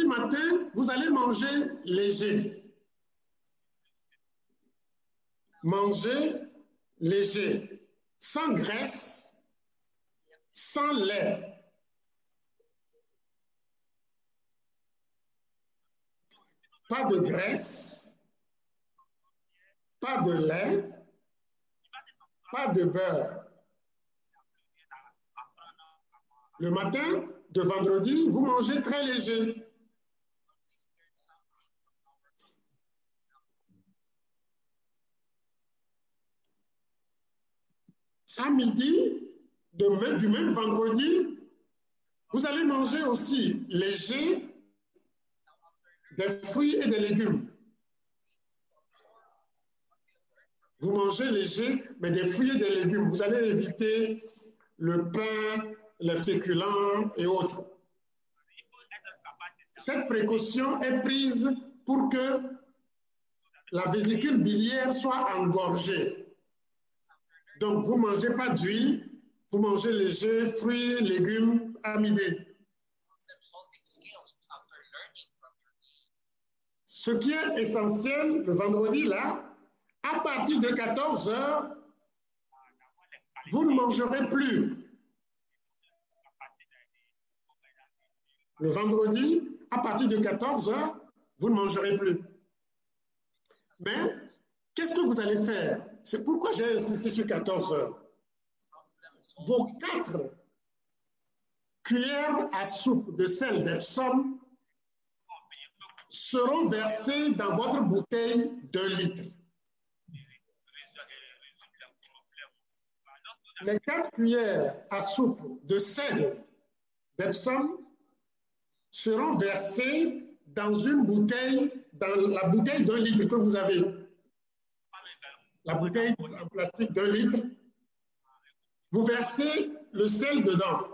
matin, vous allez manger léger. Manger léger, sans graisse, sans lait. Pas de graisse, pas de lait, pas de beurre. Le matin de vendredi, vous mangez très léger. À midi, du même vendredi, vous allez manger aussi léger, des fruits et des légumes. Vous mangez léger, mais des fruits et des légumes. Vous allez éviter le pain, les féculents et autres. Cette précaution est prise pour que la vésicule biliaire soit engorgée. Donc, vous ne mangez pas d'huile, vous mangez léger, fruits, légumes à midi. Ce qui est essentiel le vendredi, là, à partir de 14 heures, vous ne mangerez plus. Le vendredi, à partir de 14 heures, vous ne mangerez plus. Mais, qu'est-ce que vous allez faire? C'est pourquoi j'ai insisté sur 14 heures. Vos 4 cuillères à soupe de sel d'Epsom seront versées dans votre bouteille d'1 litre. Les 4 cuillères à soupe de sel d'Epsom seront versées dans une bouteille, dans la bouteille d'1 litre que vous avez. La bouteille en plastique d'1 litre, vous versez le sel dedans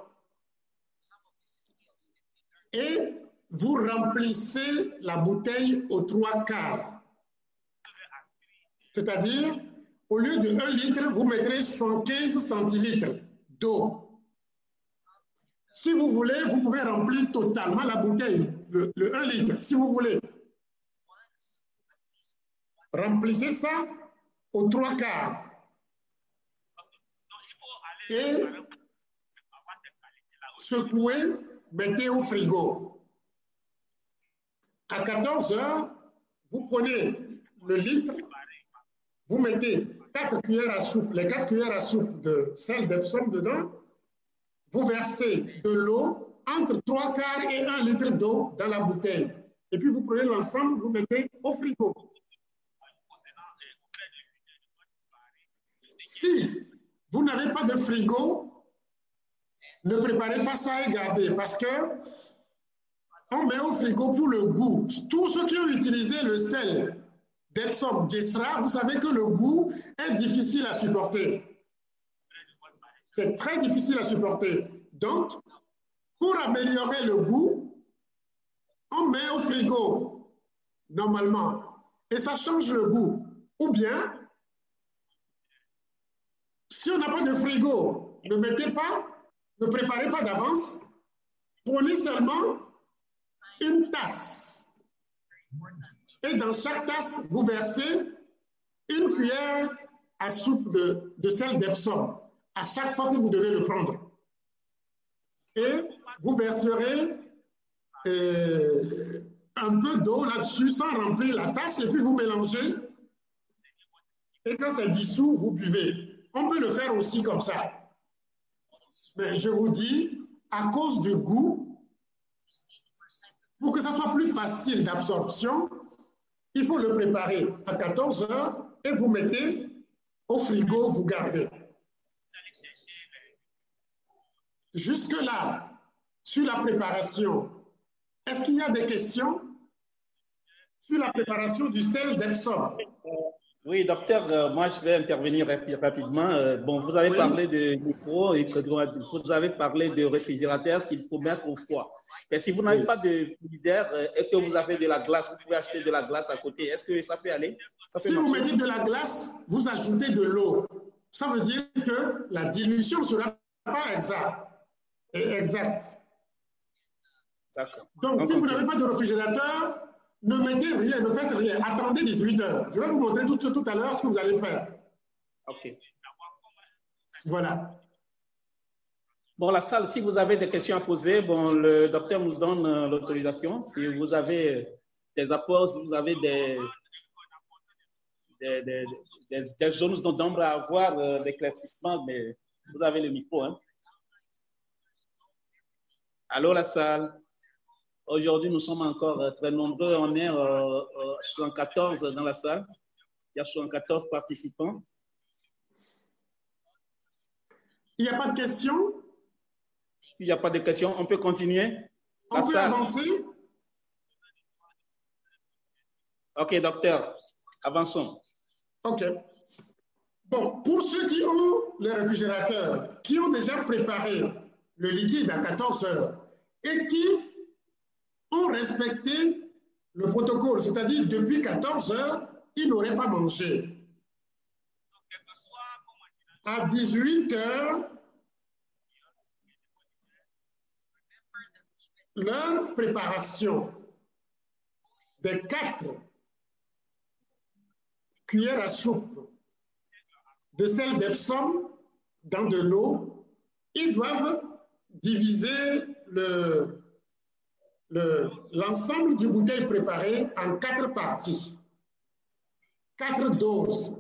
et vous remplissez la bouteille aux 3/4. C'est-à-dire, au lieu de 1 litre, vous mettrez 75 centilitres d'eau. Si vous voulez, vous pouvez remplir totalement la bouteille, le 1 litre, si vous voulez. Remplissez ça aux 3/4. Et secouez, mettez au frigo. À 14 heures, vous prenez le litre, vous mettez 4 cuillères à soupe, les 4 cuillères à soupe de sel d'Epsom dedans, vous versez de l'eau entre 3/4 et 1 litre d'eau dans la bouteille. Et puis vous prenez l'ensemble, vous mettez au frigo. Si vous n'avez pas de frigo, ne préparez pas ça et gardez, parce que on met au frigo pour le goût. Tous ceux qui ont utilisé le sel d'Epsom Jesra, vous savez que le goût est difficile à supporter. C'est très difficile à supporter. Donc, pour améliorer le goût, on met au frigo, normalement, et ça change le goût. Ou bien, si on n'a pas de frigo, ne mettez pas, ne préparez pas d'avance, prenez seulement une tasse. Et dans chaque tasse, vous versez une cuillère à soupe de sel d'Epsom à chaque fois que vous devez le prendre. Et vous verserez un peu d'eau là-dessus sans remplir la tasse et puis vous mélangez. Et quand c'est dissous, vous buvez. On peut le faire aussi comme ça. Mais je vous dis, à cause du goût, pour que ça soit plus facile d'absorption, il faut le préparer à 14 heures et vous mettez au frigo, vous gardez. Jusque-là, sur la préparation, est-ce qu'il y a des questions sur la préparation du sel d'Epsom? Oui, docteur, moi je vais intervenir rapidement. Bon, vous avez parlé de micro et vous avez parlé de réfrigérateur qu'il faut mettre au froid. Et si vous n'avez pas de frigidaire et que vous avez de la glace, vous pouvez acheter de la glace à côté. Est-ce que ça peut aller? Si vous mettez de la glace, vous ajoutez de l'eau. Ça veut dire que la dilution ne sera pas exacte. D'accord. Donc, si vous n'avez pas de réfrigérateur, ne mettez rien, ne faites rien. Attendez 18 heures. Je vais vous montrer tout à l'heure ce que vous allez faire. OK. Voilà. Bon, la salle, si vous avez des questions à poser, bon, le docteur nous donne l'autorisation. Si vous avez des apports, si vous avez des zones d'ombre à avoir, d'éclaircissement, mais vous avez le micro. Hein. Allô, la salle. Aujourd'hui, nous sommes encore très nombreux. On est 74 dans la salle. Il y a 74 participants. Il n'y a pas de questions? S'il n'y a pas de questions, on peut continuer. On peut avancer? OK, docteur. Avançons. OK. Bon, pour ceux qui ont le réfrigérateur, qui ont déjà préparé le liquide à 14 heures et qui ont respecté le protocole, c'est-à-dire depuis 14 heures, ils n'auraient pas mangé. À 18 heures, leur préparation des 4 cuillères à soupe de sel d'Epsom dans de l'eau, ils doivent diviser l'ensemble du bouteille préparé en 4 parties, 4 doses.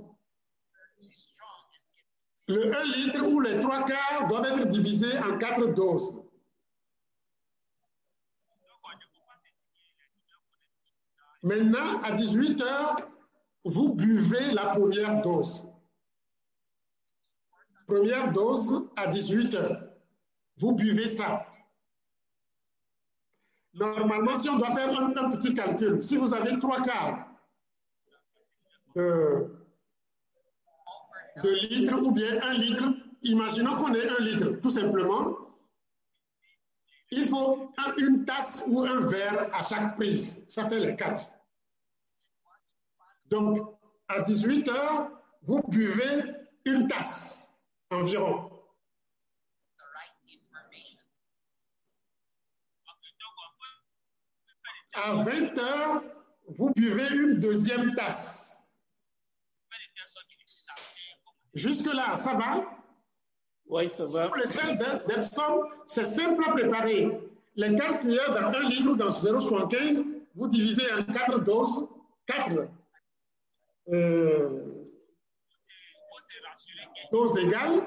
Le 1 litre ou les 3 quarts doivent être divisés en 4 doses. Maintenant, à 18 heures, vous buvez la première dose. Première dose à 18 heures. Vous buvez ça. Normalement, si on doit faire un petit calcul, si vous avez 3 quarts de litre ou bien 1 litre, imaginons qu'on ait 1 litre, tout simplement, il faut une tasse ou un verre à chaque prise. Ça fait les 4. Donc, à 18 heures, vous buvez une tasse environ. À 20 heures, vous buvez une deuxième tasse. Jusque-là, ça va? Oui, ça va. Pour le sel d'Epsom, c'est simple à préparer. Les 4 cuillères dans 1 litre ou dans 0,75, vous divisez en 4 doses, 4 doses égales.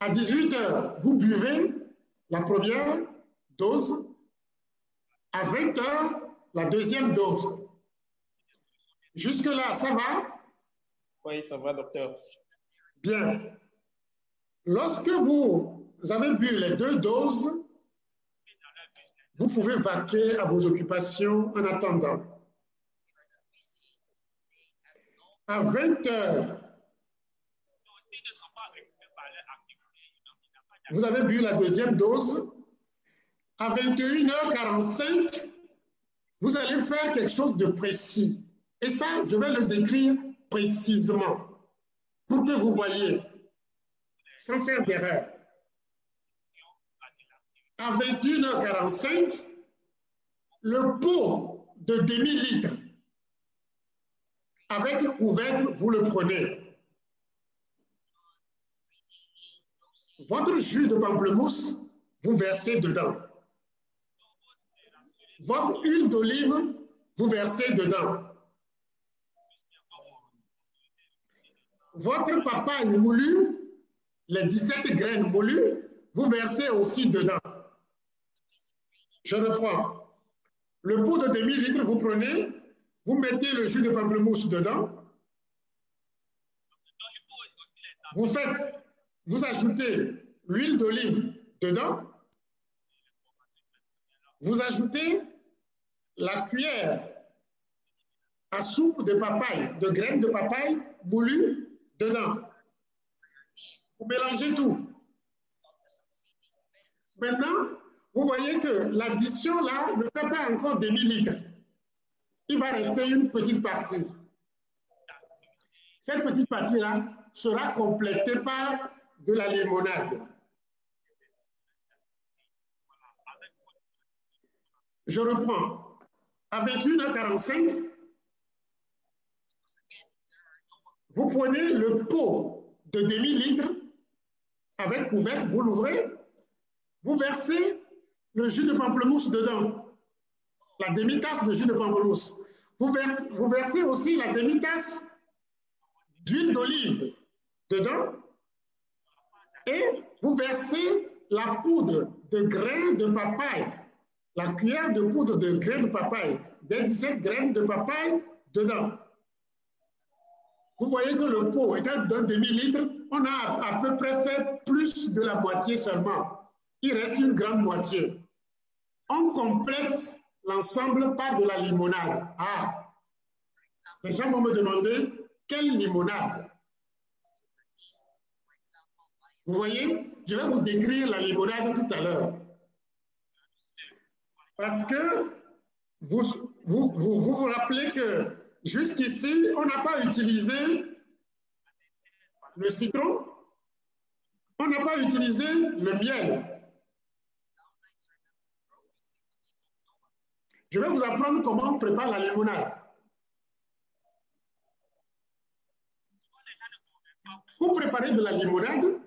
À 18 heures, vous buvez la première dose. À 20 heures, la deuxième dose. Jusque-là, ça va? Oui, ça va, docteur. Bien. Lorsque vous avez bu les 2 doses, vous pouvez vaquer à vos occupations en attendant. À 20 heures, vous avez bu la deuxième dose. À 21h45, vous allez faire quelque chose de précis. Et ça, je vais le décrire précisément pour que vous voyez, sans faire d'erreur. À 21h45, le pot de demi-litre avec couvercle, vous le prenez. Votre jus de pamplemousse, vous versez dedans. Votre huile d'olive, vous versez dedans. Votre papaye moulue, les 17 graines moulues, vous versez aussi dedans. Je reprends. Le pot de demi-litre, vous prenez, vous mettez le jus de pamplemousse dedans. Vous ajoutez l'huile d'olive dedans. Vous ajoutez la cuillère à soupe de papaye, de graines de papaye moulues dedans. Vous mélangez tout. Maintenant, vous voyez que l'addition là ne fait pas encore demi-litre. Il va rester une petite partie. Cette petite partie-là sera complétée par de la limonade. Je reprends. À 21h45, vous prenez le pot de demi-litre avec couvercle, vous l'ouvrez, vous versez le jus de pamplemousse dedans, la demi-tasse de jus de pamplemousse. Vous versez aussi la demi-tasse d'huile d'olive dedans et vous versez la poudre de grains de papaye, la cuillère de poudre de grains de papaye, des 17 graines de papaye dedans. Vous voyez que le pot étant d'un demi-litre, on a à peu près fait plus de la moitié seulement. Il reste une grande moitié. On complète l'ensemble par de la limonade. Ah, Les gens vont me demander quelle limonade. Vous voyez, je vais vous décrire la limonade tout à l'heure. Parce que vous rappelez que jusqu'ici, on n'a pas utilisé le citron, on n'a pas utilisé le miel. Je vais vous apprendre comment on prépare la limonade. Pour préparer de la limonade,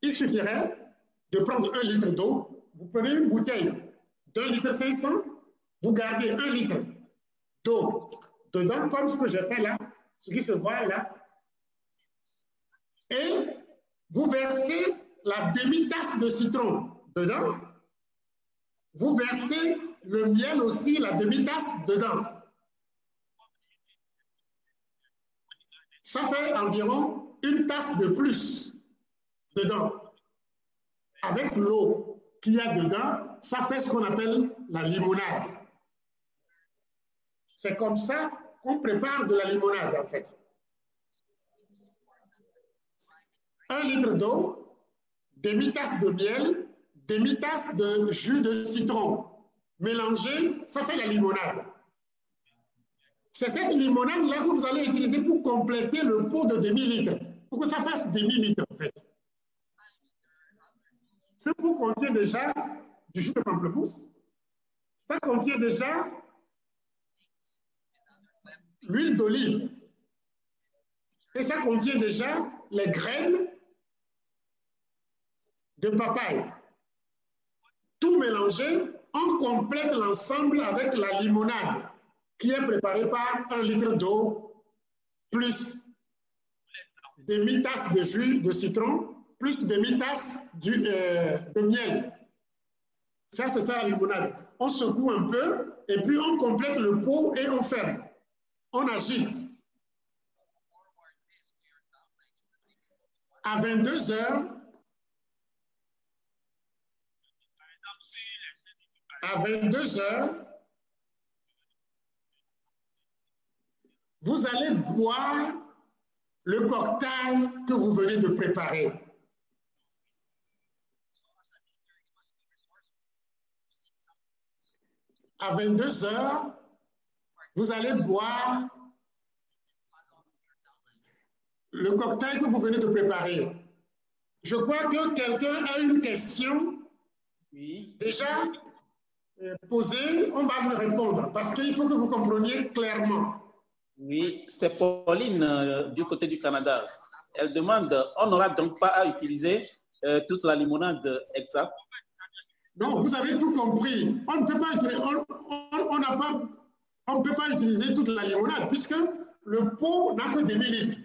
il suffirait de prendre 1 litre d'eau. Vous prenez une bouteille d'1,5 litre, vous gardez 1 litre d'eau dedans, comme ce que j'ai fait là, ce qui se voit là, et vous versez la demi-tasse de citron dedans, vous versez le miel aussi, la demi-tasse dedans. Ça fait environ 1 tasse de plus dedans. Avec l'eau qu'il y a dedans, ça fait ce qu'on appelle la limonade. C'est comme ça qu'on prépare de la limonade, en fait. 1 litre d'eau, demi-tasse de miel, demi-tasse de jus de citron. Mélangé, ça fait la limonade. C'est cette limonade-là que vous allez utiliser pour compléter le pot de demi-litre, pour que ça fasse demi-litre, en fait. Ce pot contient déjà du jus de pamplemousse, ça contient déjà l'huile d'olive, et ça contient déjà les graines de papaye. Tout mélangé, on complète l'ensemble avec la limonade qui est préparée par 1 litre d'eau plus demi-tasse de jus de citron plus demi-tasse de miel. Ça, c'est ça la limonade. On secoue un peu et puis on complète le pot et on ferme. On agite. À 22 heures, vous allez boire le cocktail que vous venez de préparer. À 22 heures, vous allez boire le cocktail que vous venez de préparer. Je crois que quelqu'un a une question déjà posée. On va lui répondre parce qu'il faut que vous compreniez clairement. Oui, c'est Pauline du côté du Canada. Elle demande, on n'aura donc pas à utiliser toute la limonade exacte? Non, vous avez tout compris. On ne peut pas utiliser, on ne peut pas utiliser toute la limonade puisque le pot n'a que demi-litre.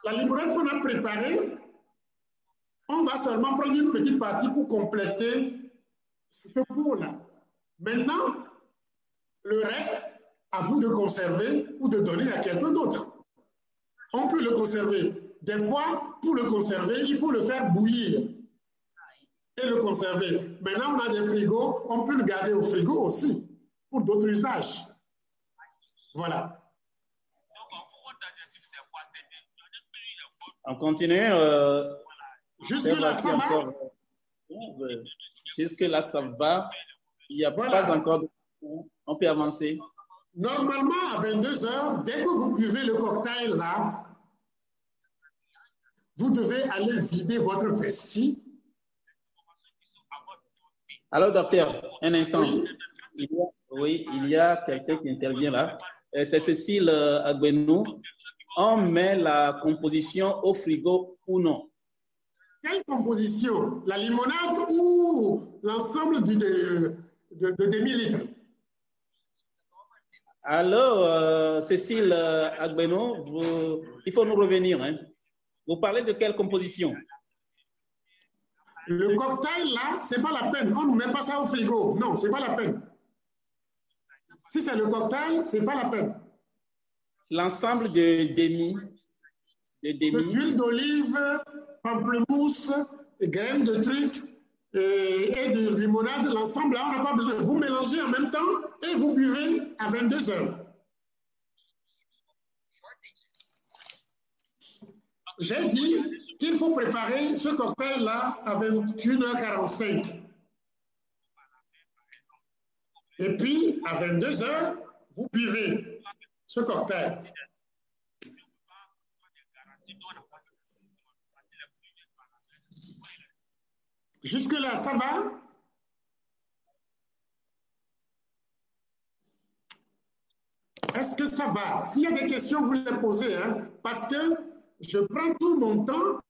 La limonade qu'on a préparée, on va seulement prendre une petite partie pour compléter ce pot-là. Maintenant, le reste, à vous de conserver ou de donner à quelqu'un d'autre. On peut le conserver. Des fois, pour le conserver, il faut le faire bouillir et le conserver. Maintenant, on a des frigos, on peut le garder au frigo aussi, pour d'autres usages. Voilà. On continue. Jusque-là, ça va. Jusque-là, ça va. Il n'y a pas encore de... On peut avancer. Normalement, à 22 heures, dès que vous buvez le cocktail là, vous devez aller vider votre vessie. Alors, docteur, un instant. Oui, il y a quelqu'un qui intervient là. C'est Cécile Agbenou. On met la composition au frigo ou non? Quelle composition? La limonade ou l'ensemble de demi-litre? Alors, Cécile Agbenou, il faut nous revenir. Hein. Vous parlez de quelle composition? Le cocktail, là, ce n'est pas la peine. On ne met pas ça au frigo. Non, ce n'est pas la peine. Si c'est le cocktail, ce n'est pas la peine. L'ensemble de demi. Huile d'olive, pamplemousse, graines de truc, et de limonade, l'ensemble, là, on n'a pas besoin. Vous mélangez en même temps et vous buvez à 22 heures. J'ai dit qu'il faut préparer ce cocktail-là à 21h45. Et puis, à 22 heures, vous buvez ce cocktail. Jusque-là, ça va? Est-ce que ça va? S'il y a des questions, vous les posez, hein, parce que je prends tout mon temps.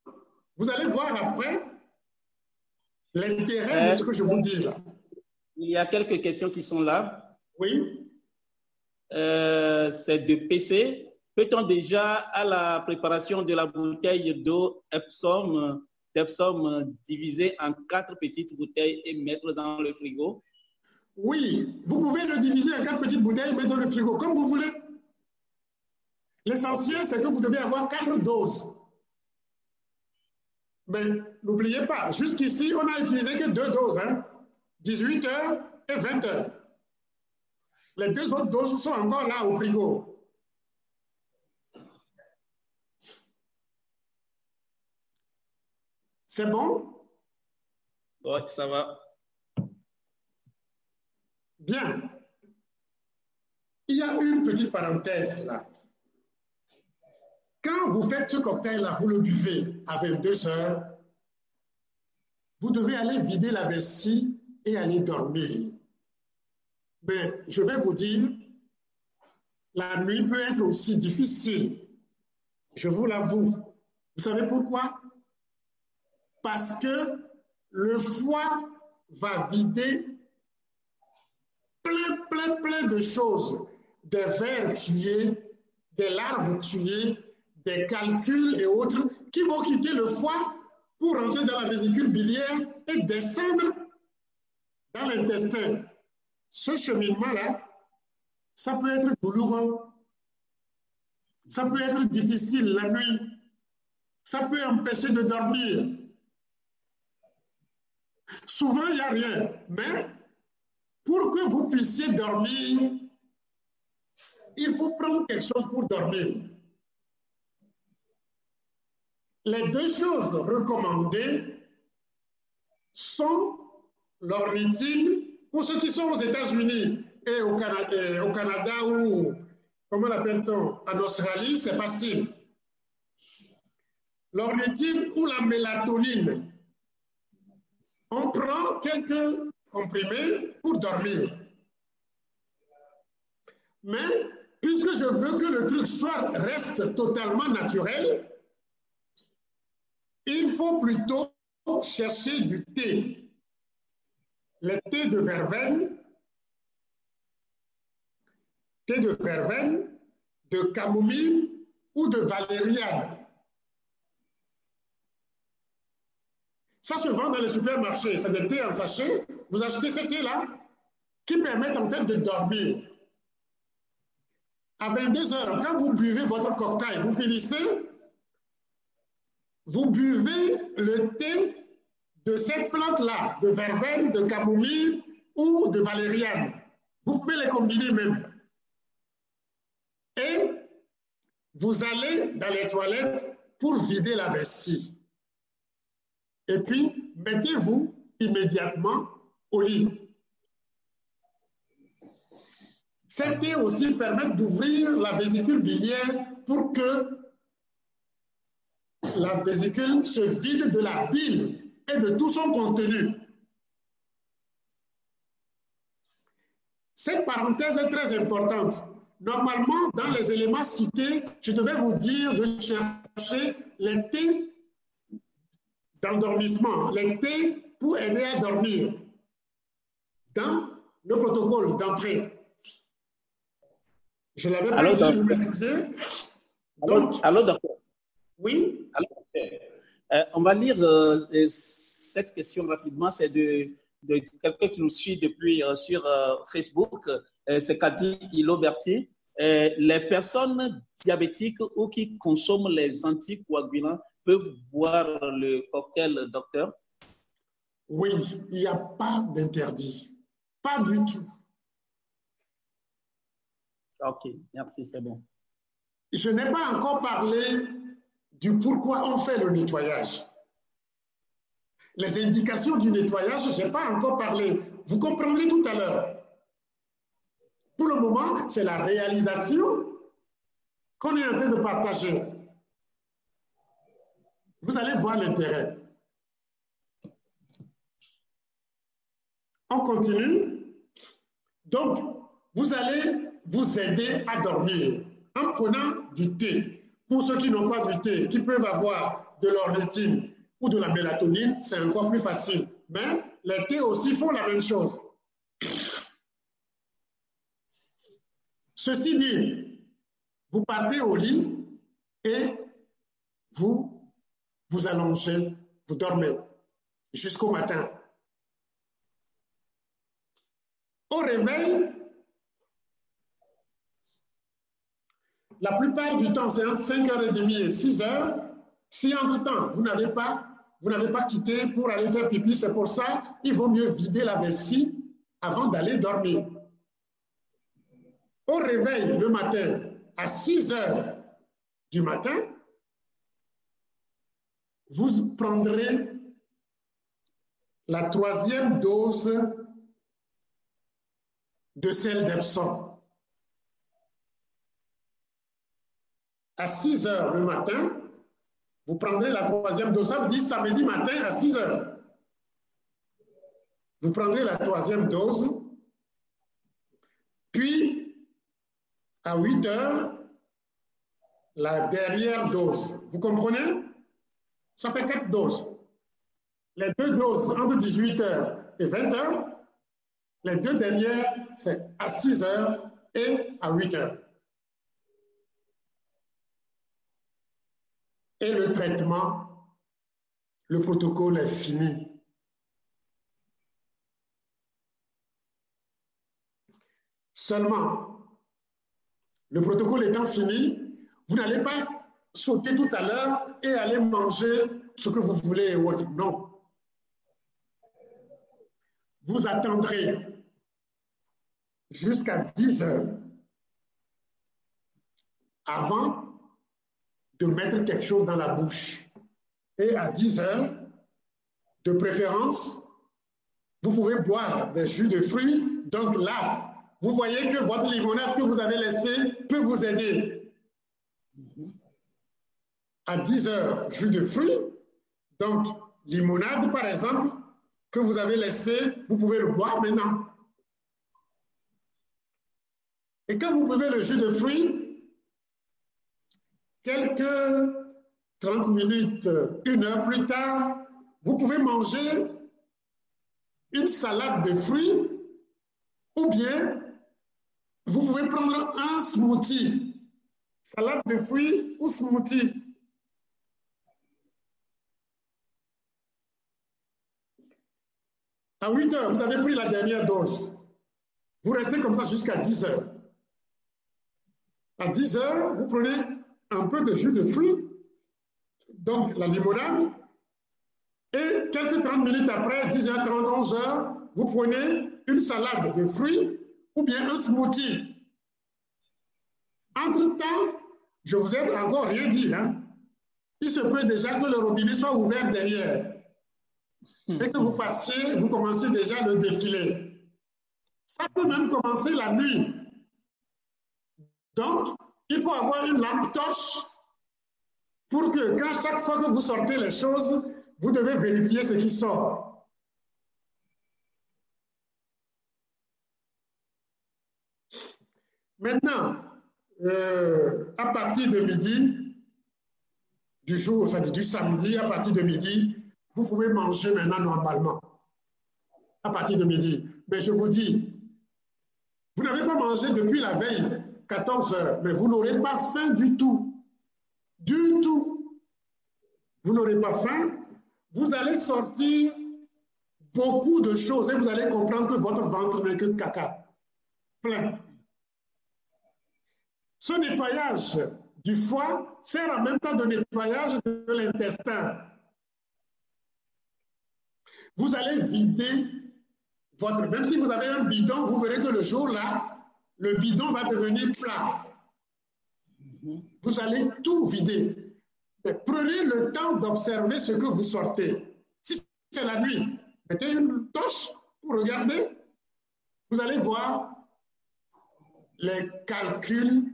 Vous allez voir après l'intérêt de ce que je vous dis là. Il y a quelques questions qui sont là. Oui. C'est de PC. Peut-on déjà, à la préparation de la bouteille d'eau Epsom diviser en 4 petites bouteilles et mettre dans le frigo? Oui, vous pouvez le diviser en 4 petites bouteilles et mettre dans le frigo, comme vous voulez. L'essentiel, c'est que vous devez avoir 4 doses. Mais n'oubliez pas, jusqu'ici, on n'a utilisé que 2 doses, hein, 18 heures et 20 heures. Les 2 autres doses sont encore là au frigo. C'est bon? Oui, ça va. Bien. Il y a une petite parenthèse là. Quand vous faites ce cocktail-là, vous le buvez à 22 heures, vous devez aller vider la vessie et aller dormir. Mais je vais vous dire, la nuit peut être aussi difficile. Je vous l'avoue. Vous savez pourquoi? Parce que le foie va vider plein de choses, des vers tués, des larves tuées, des calculs et autres qui vont quitter le foie pour rentrer dans la vésicule biliaire et descendre dans l'intestin. Ce cheminement-là, ça peut être douloureux, ça peut être difficile la nuit, ça peut empêcher de dormir. Souvent, il n'y a rien, mais pour que vous puissiez dormir, il faut prendre quelque chose pour dormir. Les 2 choses recommandées sont l'ornithine, pour ceux qui sont aux États-Unis et au Canada ou, comment l'appelle-t-on, en Australie, c'est facile. L'ornithine ou la mélatonine. On prend quelques comprimés pour dormir. Mais puisque je veux que le truc reste totalement naturel, il faut plutôt chercher du thé. Le thé de verveine, de camomille ou de valériane. Ça se vend dans les supermarchés, c'est des thés en sachet. Vous achetez ces thés-là qui permettent en fait de dormir. À 22 heures, quand vous buvez votre cocktail, vous finissez, vous buvez le thé de cette plante-là, de verveine, de camomille ou de valériane. Vous pouvez les combiner même. Et vous allez dans les toilettes pour vider la vessie. Et puis, mettez-vous immédiatement au lit. Ces thés aussi permettent d'ouvrir la vésicule biliaire pour que la vésicule se vide de la bile et de tout son contenu. Cette parenthèse est très importante. Normalement, dans les éléments cités, je devais vous dire de chercher les thés d'endormissement, les thés pour aider à dormir dans le protocole d'entrée. Je l'avais pas dit, vous m'excusez. Alors, d'accord. Oui. Alors, on va lire cette question rapidement. C'est de quelqu'un qui nous suit depuis sur Facebook. C'est Kadi Iloberti. Les personnes diabétiques ou qui consomment les anticoagulants peuvent boire le cocktail, docteur? Oui, il n'y a pas d'interdit. Pas du tout. Ok, merci, c'est bon. Je n'ai pas encore parlé du pourquoi on fait le nettoyage. Les indications du nettoyage, je n'ai pas encore parlé. Vous comprendrez tout à l'heure. Pour le moment, c'est la réalisation qu'on est en train de partager. Vous allez voir l'intérêt. On continue. Donc, vous allez vous aider à dormir en prenant du thé. Pour ceux qui n'ont pas du thé, qui peuvent avoir de l'ornithine ou de la mélatonine, c'est encore plus facile. Mais les thés aussi font la même chose. Ceci dit, vous partez au lit et vous allongez, vous dormez jusqu'au matin. Au réveil, la plupart du temps, c'est entre 5h30 et 6h. Si entre-temps, vous n'avez pas quitté pour aller faire pipi, c'est pour ça qu'il vaut mieux vider la vessie avant d'aller dormir. Au réveil, le matin, à 6h du matin, vous prendrez la 3e dose de sel d'Epsom. À 6h le matin, vous prendrez la 3e dose. Ça veut dire samedi matin à 6h. Vous prendrez la 3e dose. Puis, à 8h, la dernière dose. Vous comprenez? Ça fait 4 doses. Les 2 doses entre 18h et 20h. Les 2 dernières, c'est à 6h et à 8h. Et le traitement, le protocole est fini. Seulement, le protocole étant fini, vous n'allez pas sauter tout à l'heure et aller manger ce que vous voulez ou autre. Non. Vous attendrez jusqu'à 10h avant de mettre quelque chose dans la bouche. Et à 10h, de préférence, vous pouvez boire des jus de fruits. Donc là, vous voyez que votre limonade que vous avez laissée peut vous aider. À 10h, jus de fruits. Donc, limonade, par exemple, que vous avez laissée, vous pouvez le boire maintenant. Et quand vous buvez le jus de fruits, quelques 30 minutes, 1 heure plus tard, vous pouvez manger une salade de fruits ou bien vous pouvez prendre un smoothie. Salade de fruits ou smoothie. À 8 heures, vous avez pris la dernière dose. Vous restez comme ça jusqu'à 10 heures. À 10 heures, vous prenez un peu de jus de fruits, donc la limonade, et quelques 30 minutes après, 10h30, 11h, vous prenez une salade de fruits ou bien un smoothie. Entre-temps, je ne vous ai encore rien dit, hein? Il se peut déjà que le robinet soit ouvert derrière et que vous commencez déjà le défilé. Ça peut même commencer la nuit. Donc, il faut avoir une lampe torche pour que quand chaque fois que vous sortez les choses, vous devez vérifier ce qui sort. Maintenant, à partir de midi, du samedi, à partir de midi, vous pouvez manger maintenant normalement. À partir de midi. Mais je vous dis, vous n'avez pas mangé depuis la veille, 14 heures, mais vous n'aurez pas faim du tout. Du tout. Vous n'aurez pas faim. Vous allez sortir beaucoup de choses et vous allez comprendre que votre ventre n'est que caca. Plein. Ce nettoyage du foie sert en même temps de nettoyage de l'intestin. vous allez vider votre... Même si vous avez un bidon, vous verrez que le jour-là, le bidon va devenir plat. Vous allez tout vider. Mais prenez le temps d'observer ce que vous sortez. Si c'est la nuit, mettez une torche pour regarder. Vous allez voir les calculs,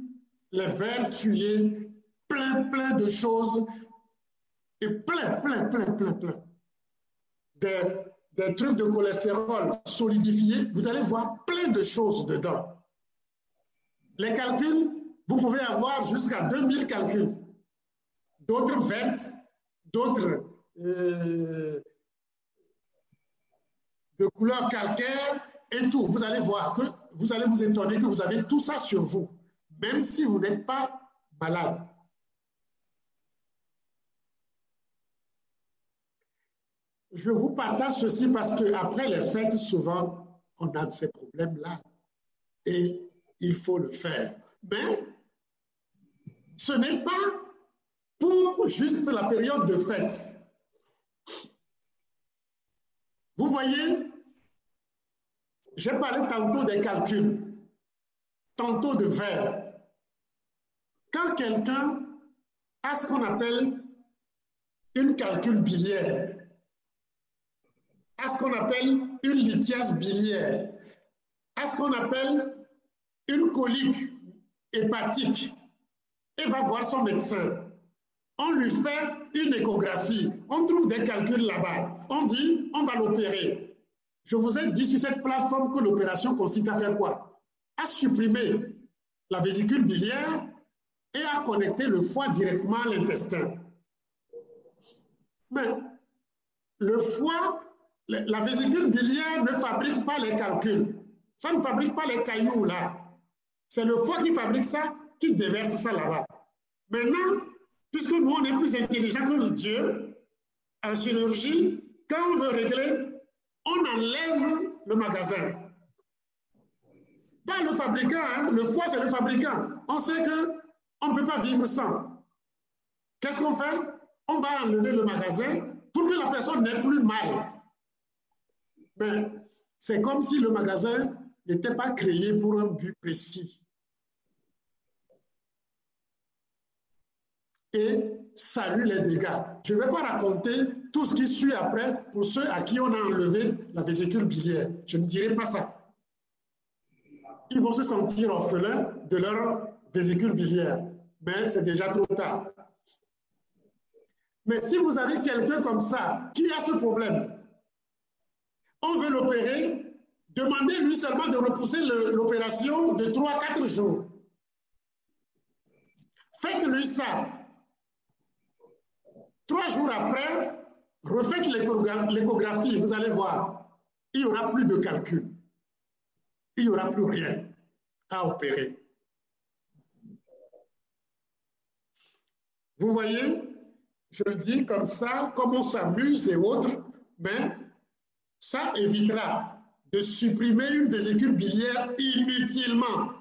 les vers tués, plein de choses, et plein. Des trucs de cholestérol solidifiés, vous allez voir plein de choses dedans. Les calculs, vous pouvez avoir jusqu'à 2000 calculs. D'autres vertes, d'autres de couleur calcaire et tout. Vous allez voir que vous allez vous étonner que vous avez tout ça sur vous, même si vous n'êtes pas malade. Je vous partage ceci parce qu'après les fêtes, souvent, on a ces problèmes-là et il faut le faire. Mais ce n'est pas pour juste la période de fête. Vous voyez, j'ai parlé tantôt des calculs, tantôt de verre. Quand quelqu'un a ce qu'on appelle une calcul biliaire, a ce qu'on appelle une lithiase biliaire, a ce qu'on appelle une colique hépatique, et va voir son médecin. On lui fait une échographie, on trouve des calculs là-bas, on dit on va l'opérer. Je vous ai dit sur cette plateforme que l'opération consiste à faire quoi? À supprimer la vésicule biliaire et à connecter le foie directement à l'intestin. Mais le foie, la vésicule biliaire ne fabrique pas les calculs. Ça ne fabrique pas les cailloux là. C'est le foie qui fabrique ça, qui déverse ça là-bas. Maintenant, puisque nous, on est plus intelligents que Dieu, en chirurgie, quand on veut régler, on enlève le magasin. Pas le fabricant, hein? Le foie, c'est le fabricant. On sait qu'on ne peut pas vivre sans. Qu'est-ce qu'on fait? On va enlever le magasin pour que la personne n'ait plus mal. Mais c'est comme si le magasin n'était pas créé pour un but précis. Et salue les dégâts. Je ne vais pas raconter tout ce qui suit après pour ceux à qui on a enlevé la vésicule biliaire. Je ne dirai pas ça. Ils vont se sentir orphelins de leur vésicule biliaire. Mais c'est déjà trop tard. Mais si vous avez quelqu'un comme ça qui a ce problème, on veut l'opérer, demandez-lui seulement de repousser l'opération de 3 à 4 jours. Faites-lui ça. 3 jours après, refaites l'échographie, vous allez voir, il n'y aura plus de calcul. Il n'y aura plus rien à opérer. Vous voyez, je le dis comme ça, comme on s'amuse et autres, mais ça évitera de supprimer une vésicule biliaire inutilement.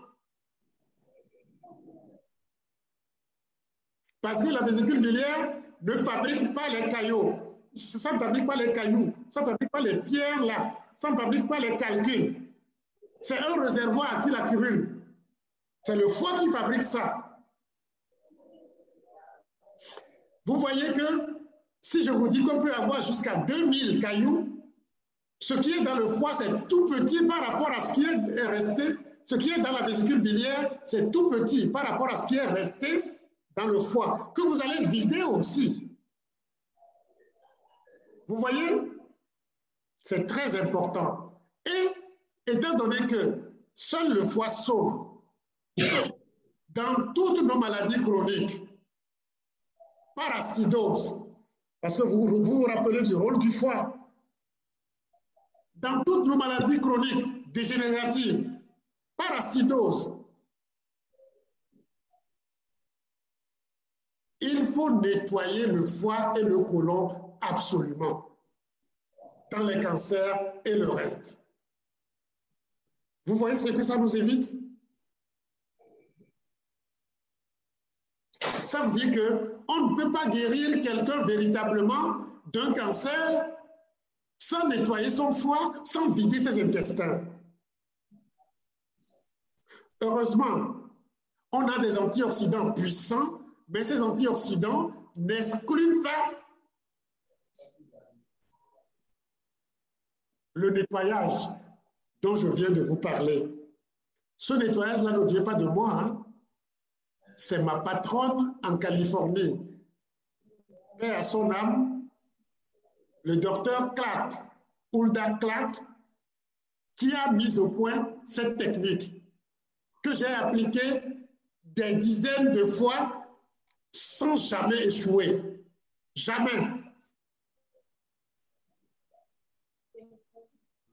Parce que la vésicule biliaire ne fabrique pas les cailloux. Ça ne fabrique pas les cailloux. Ça ne fabrique pas les pierres là. Ça ne fabrique pas les calculs. C'est un réservoir qui l'accumule. C'est le foie qui fabrique ça. Vous voyez que si je vous dis qu'on peut avoir jusqu'à 2000 cailloux, ce qui est dans le foie, c'est tout petit par rapport à ce qui est resté. Ce qui est dans la vésicule biliaire, c'est tout petit par rapport à ce qui est resté dans le foie, que vous allez vider aussi. Vous voyez? C'est très important. Et étant donné que seul le foie sauve, dans toutes nos maladies chroniques, par acidose, parce que vous vous rappelez du rôle du foie, dans toutes nos maladies chroniques dégénératives, par acidose, il faut nettoyer le foie et le côlon absolument, dans les cancers et le reste. Vous voyez ce que ça nous évite? Ça veut dire qu'on ne peut pas guérir quelqu'un véritablement d'un cancer sans nettoyer son foie, sans vider ses intestins. Heureusement, on a des antioxydants puissants, mais ces antioxydants n'excluent pas le nettoyage dont je viens de vous parler. Ce nettoyage-là ne vient pas de moi, hein. C'est ma patronne en Californie. Paix à son âme, le docteur Clark, Hulda Clark, qui a mis au point cette technique que j'ai appliquée des dizaines de fois sans jamais échouer. Jamais.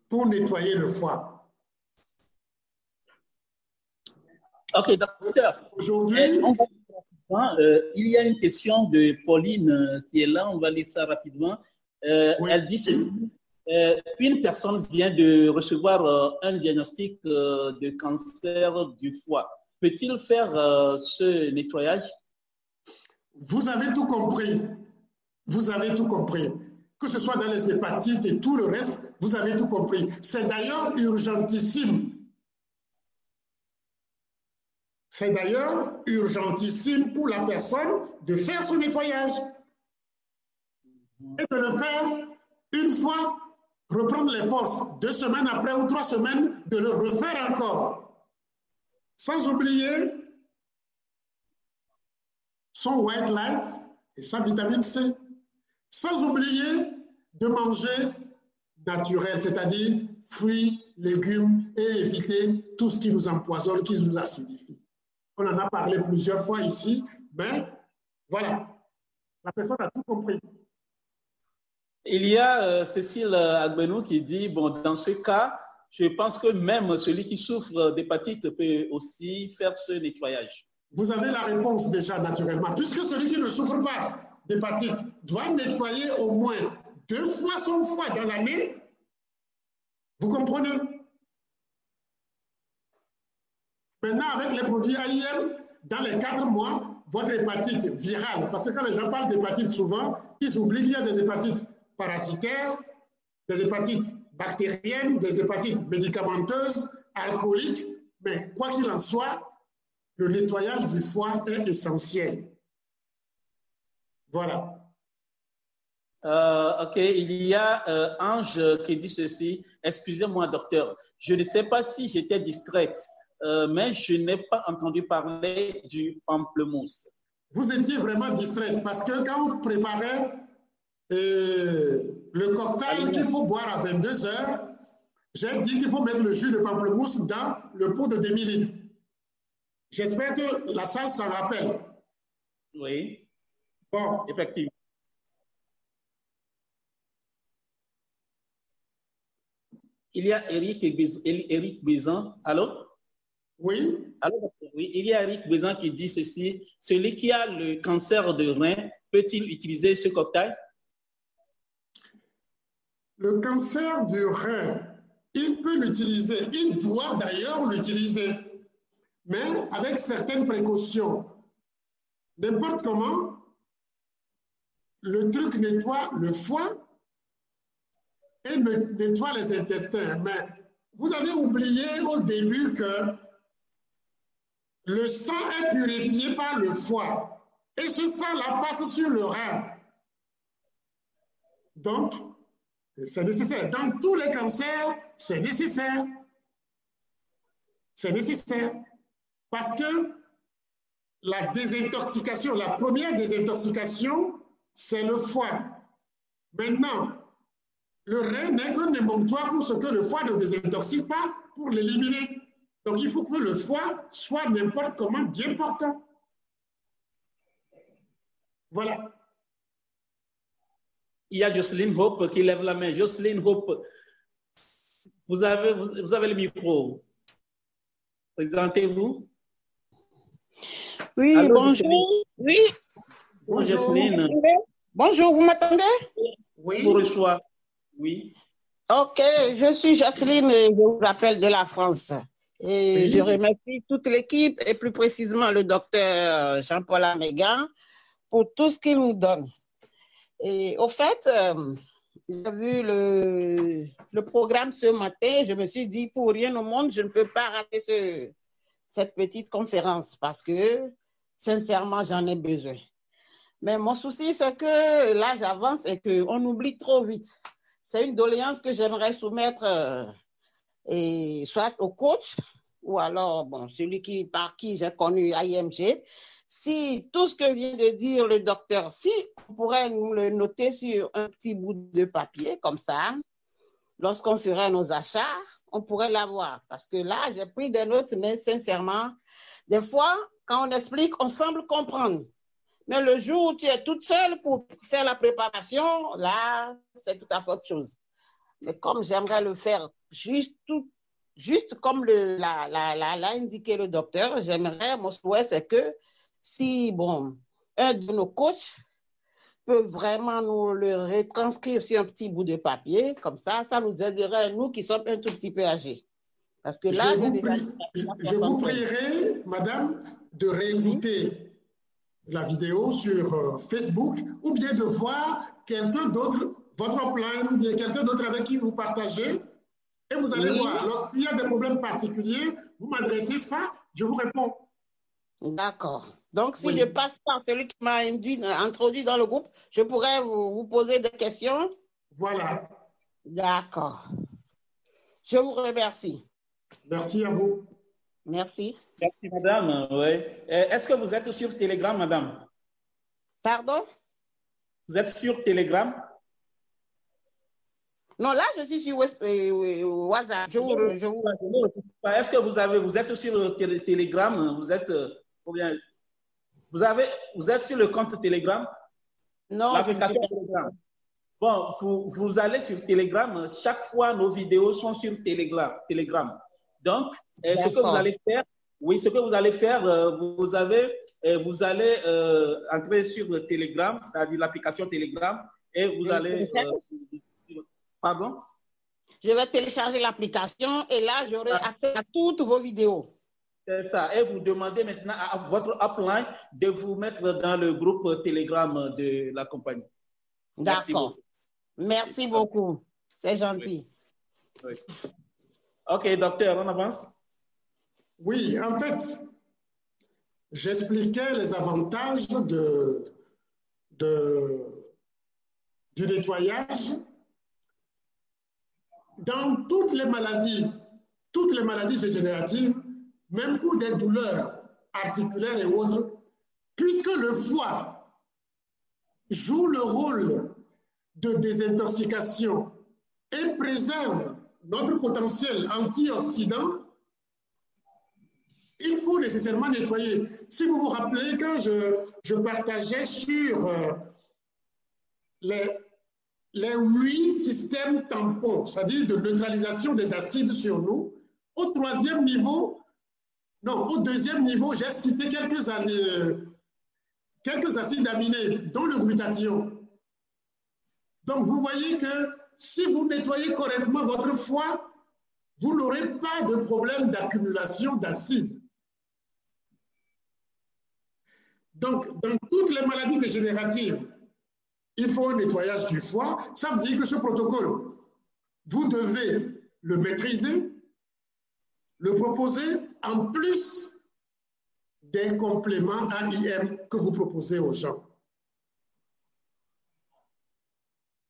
Pour nettoyer le foie. Ok, docteur. Aujourd'hui, il y a une question de Pauline qui est là, on va lire ça rapidement. Oui. Elle dit ceci. Une personne vient de recevoir un diagnostic de cancer du foie. Peut-il faire ce nettoyage? Vous avez tout compris. Vous avez tout compris. Que ce soit dans les hépatites et tout le reste, vous avez tout compris. C'est d'ailleurs urgentissime. C'est d'ailleurs urgentissime pour la personne de faire son nettoyage. Et de le faire une fois, reprendre les forces, 2 semaines après ou 3 semaines, de le refaire encore. Sans oublier son white light et sa vitamine C. Sans oublier de manger naturel, c'est-à-dire fruits, légumes, et éviter tout ce qui nous empoisonne, qui nous acidifie. On en a parlé plusieurs fois ici, mais voilà, la personne a tout compris. Il y a Cécile Agbenou qui dit, bon, dans ce cas, je pense que même celui qui souffre d'hépatite peut aussi faire ce nettoyage. Vous avez la réponse déjà naturellement, puisque celui qui ne souffre pas d'hépatite doit nettoyer au moins 2 fois son foie dans l'année. Vous comprenez? Maintenant, avec les produits AIM, dans les 4 mois, votre hépatite virale, parce que quand les gens parlent d'hépatite souvent, ils oublient qu'il y a des hépatites parasitaires, des hépatites bactériennes, des hépatites médicamenteuses, alcooliques, mais quoi qu'il en soit, le nettoyage du foie est essentiel. Voilà. Ok, il y a Ange qui dit ceci. Excusez-moi, docteur, je ne sais pas si j'étais distraite, mais je n'ai pas entendu parler du pamplemousse. Vous étiez vraiment distraite parce que quand vous préparez le cocktail qu'il faut boire à 22 heures, j'ai dit qu'il faut mettre le jus de pamplemousse dans le pot de demi-litre. J'espère que la salle s'en rappelle. Oui. Bon. Effectivement. Il y a Eric Bézan. Allô? Oui. Allô? Oui, il y a Eric Bézan qui dit ceci. Celui qui a le cancer de rein, peut-il utiliser ce cocktail? Le cancer du rein, il peut l'utiliser. Il doit d'ailleurs l'utiliser. Mais avec certaines précautions. N'importe comment, le truc nettoie le foie et nettoie les intestins. Mais vous avez oublié au début que le sang est purifié par le foie et ce sang-là passe sur le rein. Donc, c'est nécessaire. Dans tous les cancers, c'est nécessaire. C'est nécessaire. Parce que la désintoxication, la première désintoxication, c'est le foie. Maintenant, le rein n'est qu'un émonctoire pour ce que le foie ne désintoxique pas pour l'éliminer. Donc, il faut que le foie soit n'importe comment bien portant. Voilà. Il y a Jocelyne Hope qui lève la main. Jocelyne Hope, vous avez le micro. Présentez-vous. Oui, allô, bonjour. Jocelyne. Oui. Bonjour. Jocelyne. Bonjour, vous m'entendez? Oui. Je vous reçois. Oui. Ok, je suis Jocelyne et je vous appelle de la France. Et je remercie toute l'équipe et plus précisément le docteur Jean-Paul Amégan pour tout ce qu'il nous donne. Et au fait, j'ai vu le programme ce matin, je me suis dit, pour rien au monde, je ne peux pas rater cette petite conférence parce que, sincèrement, j'en ai besoin. Mais mon souci, c'est que l'âge avance et qu'on oublie trop vite. C'est une doléance que j'aimerais soumettre et soit au coach ou alors bon, celui par qui j'ai connu IMG. Si tout ce que vient de dire le docteur, si on pourrait nous le noter sur un petit bout de papier comme ça, lorsqu'on ferait nos achats, on pourrait l'avoir. Parce que là, j'ai pris des notes, mais sincèrement, des fois, quand on explique, on semble comprendre. Mais le jour où tu es toute seule pour faire la préparation, là, c'est tout à fait autre chose. Mais comme j'aimerais le faire juste comme l'a indiqué le docteur, j'aimerais, mon souhait, c'est que si, bon, un de nos coachs peut vraiment nous le retranscrire sur un petit bout de papier, comme ça nous aiderait, nous qui sommes un tout petit peu âgés. Parce que là, je vous prierai, madame, de réécouter la vidéo sur Facebook ou bien de voir quelqu'un d'autre, votre plan, ou bien quelqu'un d'autre avec qui vous partagez. Et vous allez voir, lorsqu'il y a des problèmes particuliers, vous m'adressez ça, je vous réponds. D'accord. Donc, si je passe par celui qui m'a introduit dans le groupe, je pourrais vous poser des questions? Voilà. D'accord. Je vous remercie. Merci à vous. Merci. Merci, madame. Oui. Est-ce que vous êtes sur Telegram, madame? Pardon? Vous êtes sur Telegram? Non, là, je suis sur WhatsApp. Est-ce que vous êtes sur Telegram? Vous êtes sur le compte Telegram? Non. L'application Telegram. Bon, vous allez sur Telegram. Chaque fois, nos vidéos sont sur Telegram. Donc, ce que vous allez faire, vous allez entrer sur le Telegram, c'est-à-dire l'application Telegram, et vous allez... Pardon? Je vais télécharger l'application et là, j'aurai accès à toutes vos vidéos. C'est ça. Et vous demandez maintenant à votre upline de vous mettre dans le groupe Telegram de la compagnie. D'accord. Merci beaucoup. C'est gentil. Oui. OK, docteur, on avance? Oui, en fait, j'expliquais les avantages du nettoyage dans toutes les maladies dégénératives, même pour des douleurs articulaires et autres, puisque le foie joue le rôle de désintoxication et préserve notre potentiel antioxydant, il faut nécessairement nettoyer. Si vous vous rappelez, quand je partageais sur les 8 systèmes tampons, c'est-à-dire de neutralisation des acides sur nous, au deuxième niveau, j'ai cité quelques acides aminés, dont le glutathion. Donc, vous voyez que si vous nettoyez correctement votre foie, vous n'aurez pas de problème d'accumulation d'acide. Donc, dans toutes les maladies dégénératives, il faut un nettoyage du foie. Ça veut dire que ce protocole, vous devez le maîtriser, le proposer en plus des compléments AIM que vous proposez aux gens.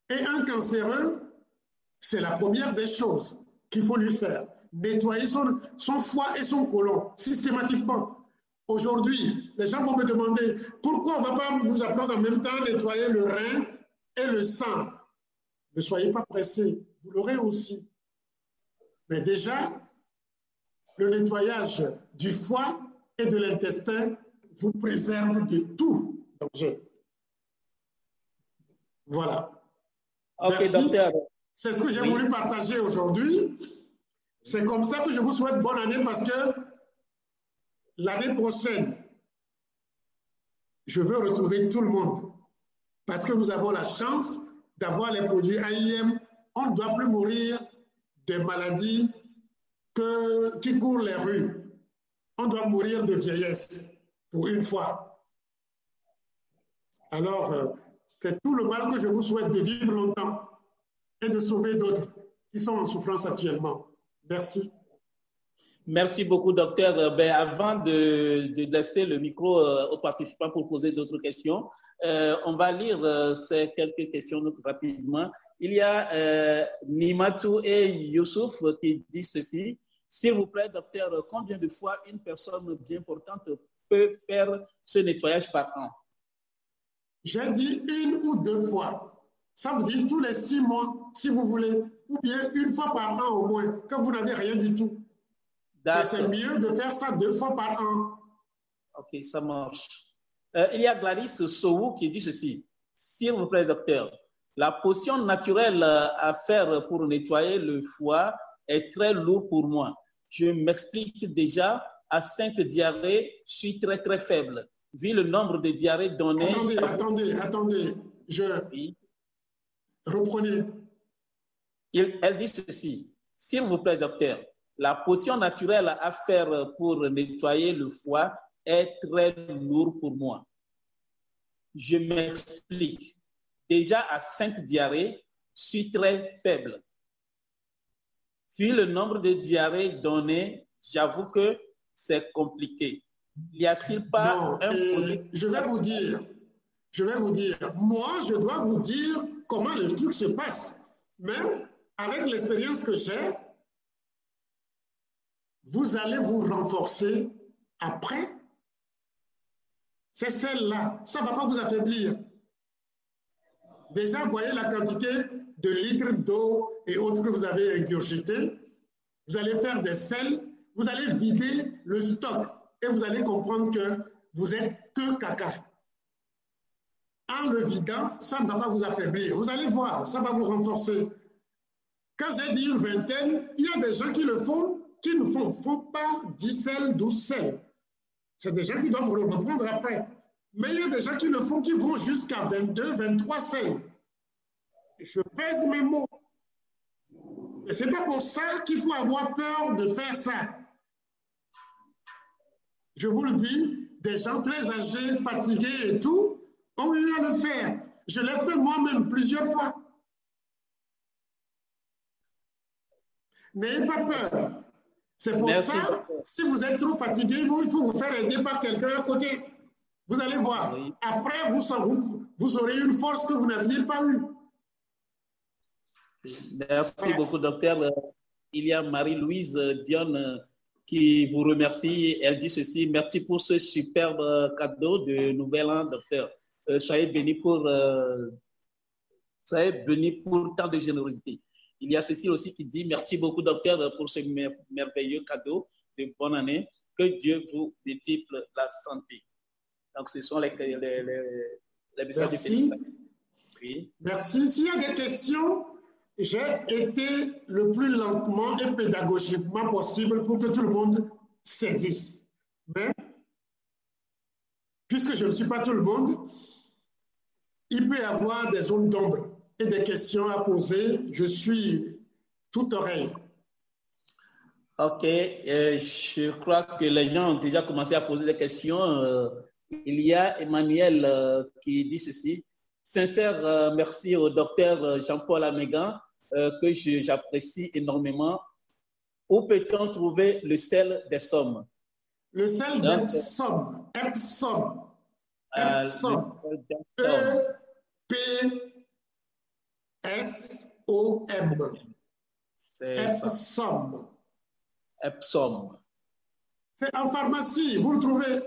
Et un cancéreux, c'est la première des choses qu'il faut lui faire. Nettoyer son foie et son côlon systématiquement. Aujourd'hui, les gens vont me demander pourquoi on ne va pas nous apprendre en même temps à nettoyer le rein et le sang. Ne soyez pas pressés, vous l'aurez aussi. Mais déjà, le nettoyage du foie et de l'intestin vous préserve de tout danger. Voilà. Ok, merci. Docteur. C'est ce que j'ai voulu partager aujourd'hui. C'est comme ça que je vous souhaite bonne année parce que l'année prochaine, je veux retrouver tout le monde parce que nous avons la chance d'avoir les produits AIM. On ne doit plus mourir des maladies qui courent les rues. On doit mourir de vieillesse pour une fois. Alors, c'est tout le mal que je vous souhaite de vivre longtemps. et de sauver d'autres qui sont en souffrance actuellement. Merci. Merci beaucoup, docteur. Avant de laisser le micro aux participants pour poser d'autres questions, on va lire ces quelques questions rapidement. Il y a Nimatou et Youssouf qui disent ceci. S'il vous plaît, docteur, combien de fois une personne bien portante peut faire ce nettoyage par an? J'ai dit 1 ou 2 fois. Ça veut dire tous les 6 mois, si vous voulez, ou bien 1 fois par an au moins, quand vous n'avez rien du tout. C'est mieux de faire ça 2 fois par an. Ok, ça marche. Il y a Gladys Sowou qui dit ceci. S'il vous plaît, docteur, la potion naturelle à faire pour nettoyer le foie est très lourde pour moi. Je m'explique déjà, à 5 diarrhées, je suis très, très faible. Vu le nombre de diarrhées données... Attendez. Oui. Reprenez. Elle dit ceci. S'il vous plaît, docteur, la potion naturelle à faire pour nettoyer le foie est très lourde pour moi. Je m'explique. Déjà à 5 diarrhées, je suis très faible. Vu le nombre de diarrhées données, j'avoue que c'est compliqué. Y a-t-il pas un produit? Je vais vous dire. Moi, je dois vous dire comment le truc se passe. Mais avec l'expérience que j'ai, vous allez vous renforcer après. C'est celle-là. Ça ne va pas vous affaiblir. Déjà, voyez la quantité de litres d'eau et autres que vous avez ingurgité. Vous allez faire des sels. Vous allez vider le stock et vous allez comprendre que vous êtes que caca. En le vidant, ça ne va pas vous affaiblir. Vous allez voir, ça va vous renforcer. Quand j'ai dit une vingtaine, il y a des gens qui le font, qui ne font pas 10 sels, 12 sels. C'est des gens qui doivent le reprendre après. Mais il y a des gens qui le font, qui vont jusqu'à 22, 23 sels. Je pèse mes mots. Et ce n'est pas pour ça qu'il faut avoir peur de faire ça. Je vous le dis, des gens très âgés, fatigués et tout, ont eu à le faire. Je l'ai fait moi-même plusieurs fois. N'ayez pas peur. C'est pour ça, si vous êtes trop fatigué, il faut vous faire aider par quelqu'un à côté. Vous allez voir. Oui. Après, vous aurez une force que vous n'aviez pas eue. Merci beaucoup, docteur. Il y a Marie-Louise Dionne qui vous remercie. Elle dit ceci. Merci pour ce superbe cadeau de Nouvel An, docteur. Soyez bénis pour tant de générosité. Il y a Cécile aussi qui dit merci beaucoup, docteur, pour ce merveilleux cadeau de bonne année. Que Dieu vous multiplie la santé. Donc, ce sont les messages de félicitations. Oui. Merci. S'il y a des questions, j'ai été le plus lentement et pédagogiquement possible pour que tout le monde saisisse. Mais, puisque je ne suis pas tout le monde, il peut y avoir des zones d'ombre et des questions à poser. Je suis toute oreille. Ok, je crois que les gens ont déjà commencé à poser des questions. Il y a Emmanuel qui dit ceci. Sincère merci au docteur Jean-Paul Amégan que j'apprécie énormément. Où peut-on trouver le sel des sommes? Le sel d'Epsom. Epsom. Epsom. E-P-S-O-M. Epsom. Epsom. C'est en pharmacie, vous le trouvez.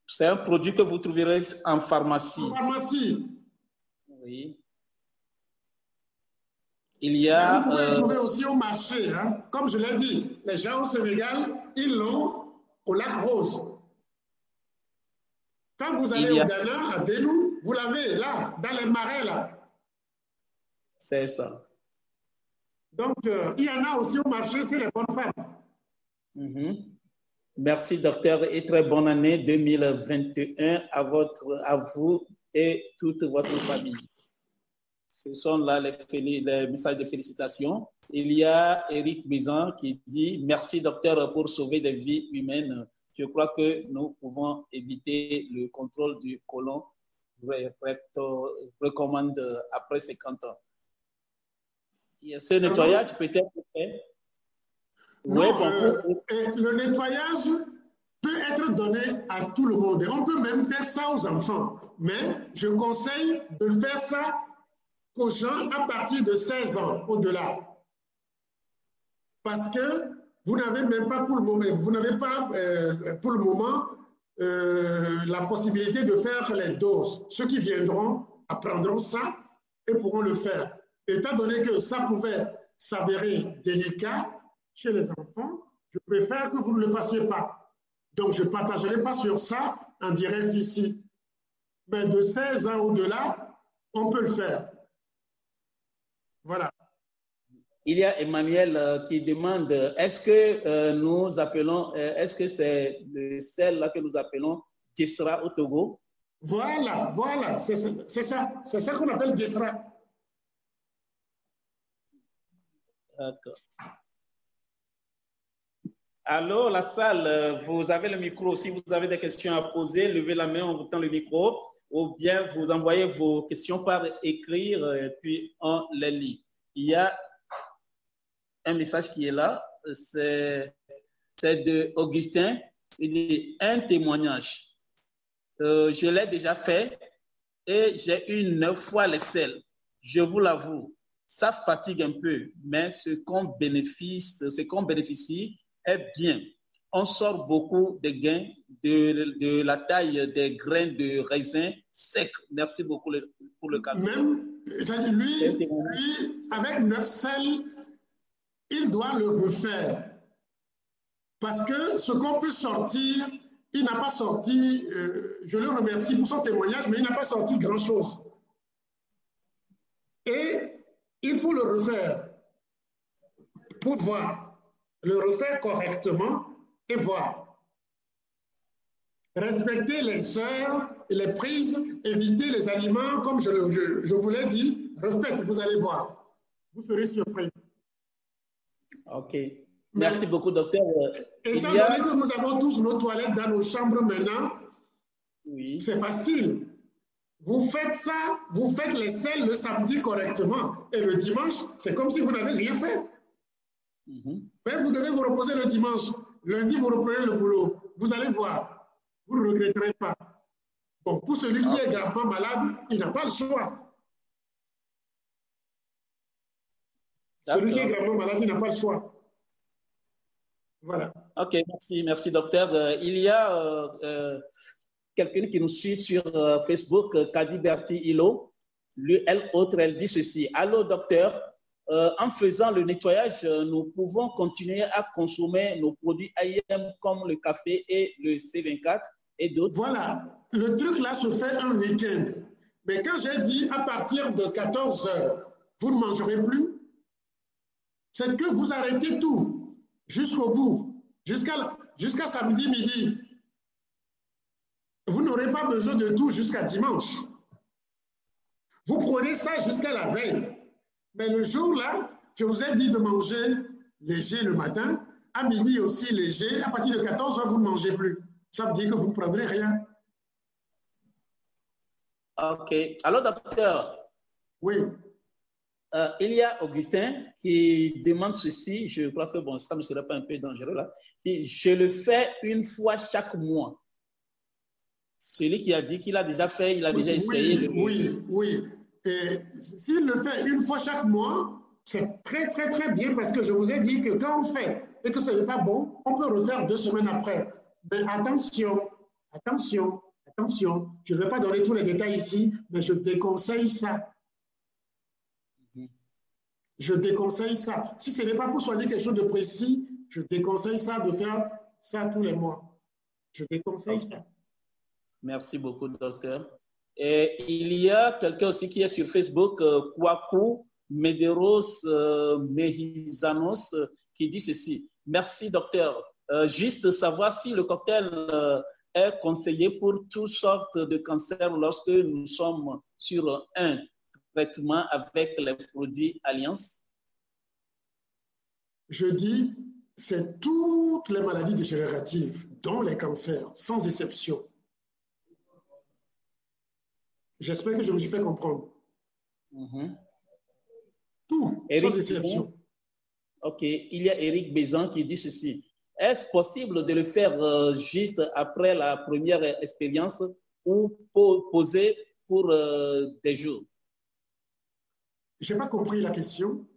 C'est un produit que vous trouverez en pharmacie. En pharmacie. Oui. Il y a... Vous pouvez le trouver aussi au marché. Hein. Comme je l'ai dit, les gens au Sénégal, ils l'ont au lac Rose. Quand vous allez au Ghana, à Denou, vous l'avez là, dans les marais là. C'est ça. Donc, il y en a aussi au marché, c'est les bonnes femmes. Merci, docteur, et très bonne année 2021 à vous et toute votre famille. Ce sont là les messages de félicitations. Il y a Eric Bizan qui dit « Merci, docteur, pour sauver des vies humaines. Je crois que nous pouvons éviter le contrôle du côlon recommande après 50 ans. Ce nettoyage peut être fait. Non, le nettoyage peut être donné à tout le monde. On peut même faire ça aux enfants. Mais je conseille de faire ça aux gens à partir de 16 ans, au-delà. Parce que vous n'avez même pas pour le moment, vous n'avez pas pour le moment la possibilité de faire les doses. Ceux qui viendront apprendront ça et pourront le faire. Étant donné que ça pouvait s'avérer délicat chez les enfants, je préfère que vous ne le fassiez pas. Donc, je ne partagerai pas sur ça en direct ici. Mais de 16 ans au-delà, on peut le faire. Voilà. Il y a Emmanuel qui demande, est-ce que nous appelons, est-ce que c'est celle-là que nous appelons Djessra au Togo? Voilà, voilà, c'est ça qu'on appelle Djessra. D'accord. Allô, la salle, vous avez le micro. Si vous avez des questions à poser, levez la main, on vous tend le micro, ou bien vous envoyez vos questions par écrire, puis on les lit. Il y a un message qui est là, c'est de Augustin. Il dit un témoignage. Je l'ai déjà fait et j'ai eu 9 fois les selles. Je vous l'avoue, ça fatigue un peu, mais ce qu'on bénéficie est bien. On sort beaucoup de gains de la taille des grains de raisin secs. Merci beaucoup pour le cadeau. Même, lui, avec 9 selles, il doit le refaire. Parce que ce qu'on peut sortir, il n'a pas sorti, je le remercie pour son témoignage, mais il n'a pas sorti grand-chose. Et il faut le refaire pour voir, le refaire correctement et voir. Respecter les heures et les prises, éviter les aliments, comme je vous l'ai dit, refaites, vous allez voir. Vous serez surpris. OK. Merci beaucoup, docteur. Étant donné que nous avons tous nos toilettes dans nos chambres maintenant, oui, c'est facile. Vous faites ça, vous faites les selles le samedi correctement. Et le dimanche, c'est comme si vous n'avez rien fait. Mais vous devez vous reposer le dimanche. Lundi, vous reprenez le boulot. Vous allez voir. Vous ne regretterez pas. Bon, pour celui qui est gravement malade, il n'a pas le choix. Celui qui est gravement malade, il n'a pas le choix. Voilà. OK, merci docteur. Il y a quelqu'un qui nous suit sur Facebook, Kadi Berti Ilo. Lui, elle dit ceci. Allô, docteur, en faisant le nettoyage, nous pouvons continuer à consommer nos produits AIM comme le café et le C24 et d'autres. Voilà. Le truc là se fait un week-end. Mais quand j'ai dit à partir de 14 heures, vous ne mangerez plus, c'est que vous arrêtez tout jusqu'au bout, jusqu'à samedi midi. Vous n'aurez pas besoin de tout jusqu'à dimanche. Vous prenez ça jusqu'à la veille. Mais le jour-là, je vous ai dit de manger léger le matin, à midi aussi léger. À partir de 14 heures, vous ne mangez plus. Ça veut dire que vous ne prendrez rien. OK. Alors, docteur. Oui. Il y a Augustin qui demande ceci. Je crois que bon, ça ne serait pas un peu dangereux là. Je le fais une fois chaque mois. Celui qui a dit qu'il a déjà fait, il a déjà essayé. Oui. Et s'il le fait une fois chaque mois, c'est très, très, très bien parce que je vous ai dit que quand on fait et que ce n'est pas bon, on peut refaire 2 semaines après. Mais attention. Je ne vais pas donner tous les détails ici, mais je déconseille ça. Je déconseille ça. Si ce n'est pas pour soigner quelque chose de précis, je déconseille ça de faire ça tous les mois. Je déconseille ça. Merci beaucoup, docteur. Et il y a quelqu'un aussi qui est sur Facebook, Kwaku Medeiros Mehizanos, qui dit ceci. Merci, docteur. Juste savoir si le cocktail est conseillé pour toutes sortes de cancers lorsque nous sommes sur un traitement avec les produits Alliance. Je dis, c'est toutes les maladies dégénératives, dont les cancers, sans exception. J'espère que je me suis fait comprendre. Tout, Eric, sans exception. OK. Il y a Eric Bézan qui dit ceci. Est-ce possible de le faire juste après la première expérience ou poser pour des jours? Je n'ai pas compris la question.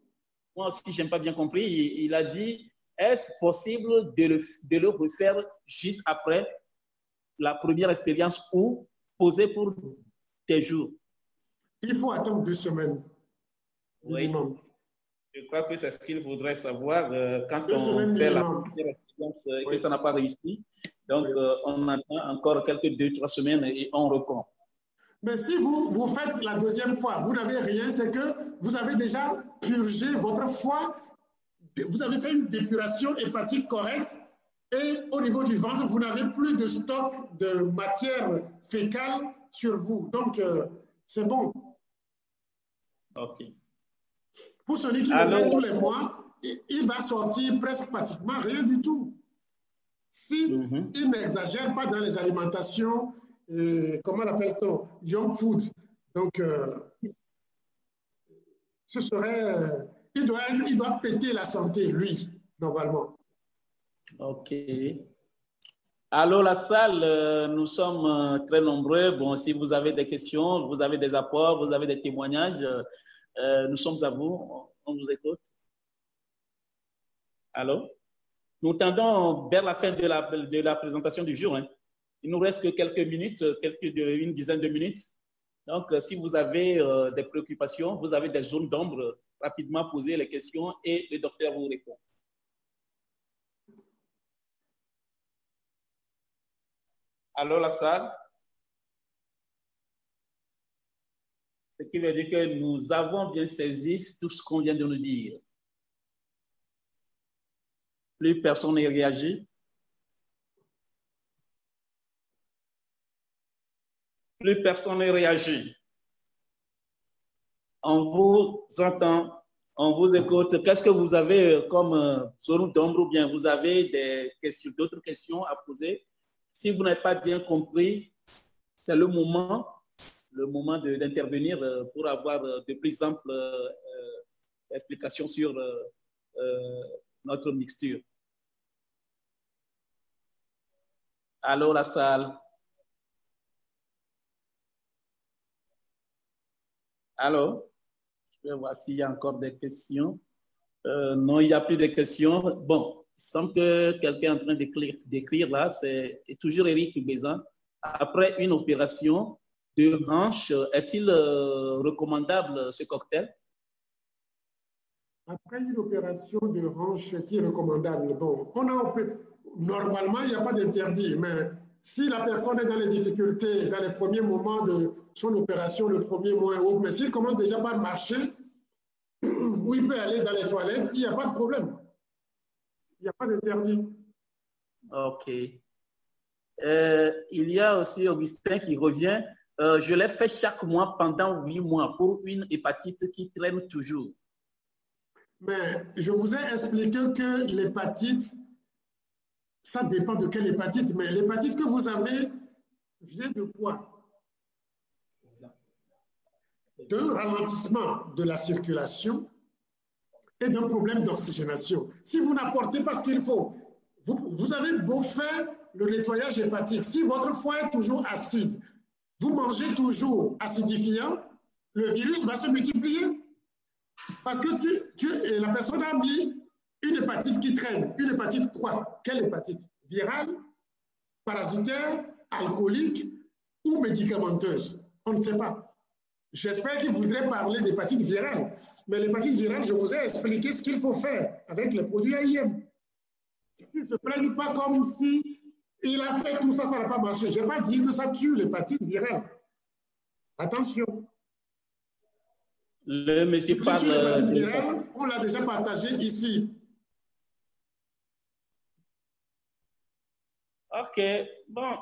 Moi aussi, je n'ai pas bien compris. Il a dit, est-ce possible de le refaire juste après la première expérience ou poser pour des jours? Il faut attendre 2 semaines minimum. Oui. Je crois que c'est ce qu'il faudrait savoir quand 2 on fait la minimum. première expérience et que ça n'a pas réussi. Donc, on attend encore quelques 2-3 semaines et on reprend. Mais si vous faites la deuxième fois, vous n'avez rien, c'est que vous avez déjà purgé votre foie, vous avez fait une dépuration hépatique correcte et au niveau du ventre, vous n'avez plus de stock de matière fécale sur vous. Donc, c'est bon. OK. Pour celui qui le fait tous les mois, il va sortir presque pratiquement rien du tout. Si il n'exagère pas dans les alimentations, comment l'appelle-t-on? Young food. Donc, ce serait... il doit péter la santé, lui, normalement. OK. Alors, la salle, nous sommes très nombreux. Bon, si vous avez des questions, vous avez des apports, vous avez des témoignages, nous sommes à vous. On vous écoute. Allô? Nous tendons vers la fin de la présentation du jour. Hein. Il nous reste que quelques minutes, une dizaine de minutes. Donc, si vous avez des préoccupations, vous avez des zones d'ombre, rapidement posez les questions et le docteur vous répond. Alors, la salle? Ce qui veut dire que nous avons bien saisi tout ce qu'on vient de nous dire. Plus personne ne réagit. Plus personne ne réagit. On vous entend, on vous écoute. Qu'est-ce que vous avez comme zone d'ombre ou bien vous avez des questions, d'autres questions à poser? Si vous n'avez pas bien compris, c'est le moment d'intervenir pour avoir de plus amples explications sur notre mixture. Allô, la salle? Allô? Je vais voir s'il y a encore des questions. Non, il n'y a plus de questions. Bon, il semble que quelqu'un est en train d'écrire là. C'est toujours Eric Bézan. Après une opération de hanche, est-il recommandable ce cocktail? Après une opération de hanche, est-il recommandable? Bon, normalement, il n'y a pas d'interdit, mais si la personne est dans les difficultés, dans les premiers moments de son opération, le premier mois ou autre, mais s'il commence déjà par marcher, où il peut aller dans les toilettes, il n'y a pas de problème. Il n'y a pas d'interdit. OK. Il y a aussi Augustin qui revient. Je l'ai fait chaque mois pendant 8 mois pour une hépatite qui traîne toujours. Mais je vous ai expliqué que l'hépatite, ça dépend de quelle hépatite, mais l'hépatite que vous avez vient de quoi? D'un ralentissement de la circulation et d'un problème d'oxygénation. Si vous n'apportez pas ce qu'il faut, vous avez beau faire le nettoyage hépatique. Si votre foie est toujours acide, vous mangez toujours acidifiant, le virus va se multiplier. Parce que la personne a mis une hépatite qui traîne. Une hépatite quoi? Quelle hépatite? Virale, parasitaire, alcoolique ou médicamenteuse? On ne sait pas. J'espère qu'il voudrait parler d'hépatite virale. Mais l'hépatite virale, je vous ai expliqué ce qu'il faut faire avec les produits AIM. Ils ne se plaignent pas comme si il a fait tout ça, ça n'a pas marché. Je n'ai pas dit que ça tue l'hépatite virale. Attention. Le monsieur parle. L'hépatite virale, on l'a déjà partagé ici. OK. Bon,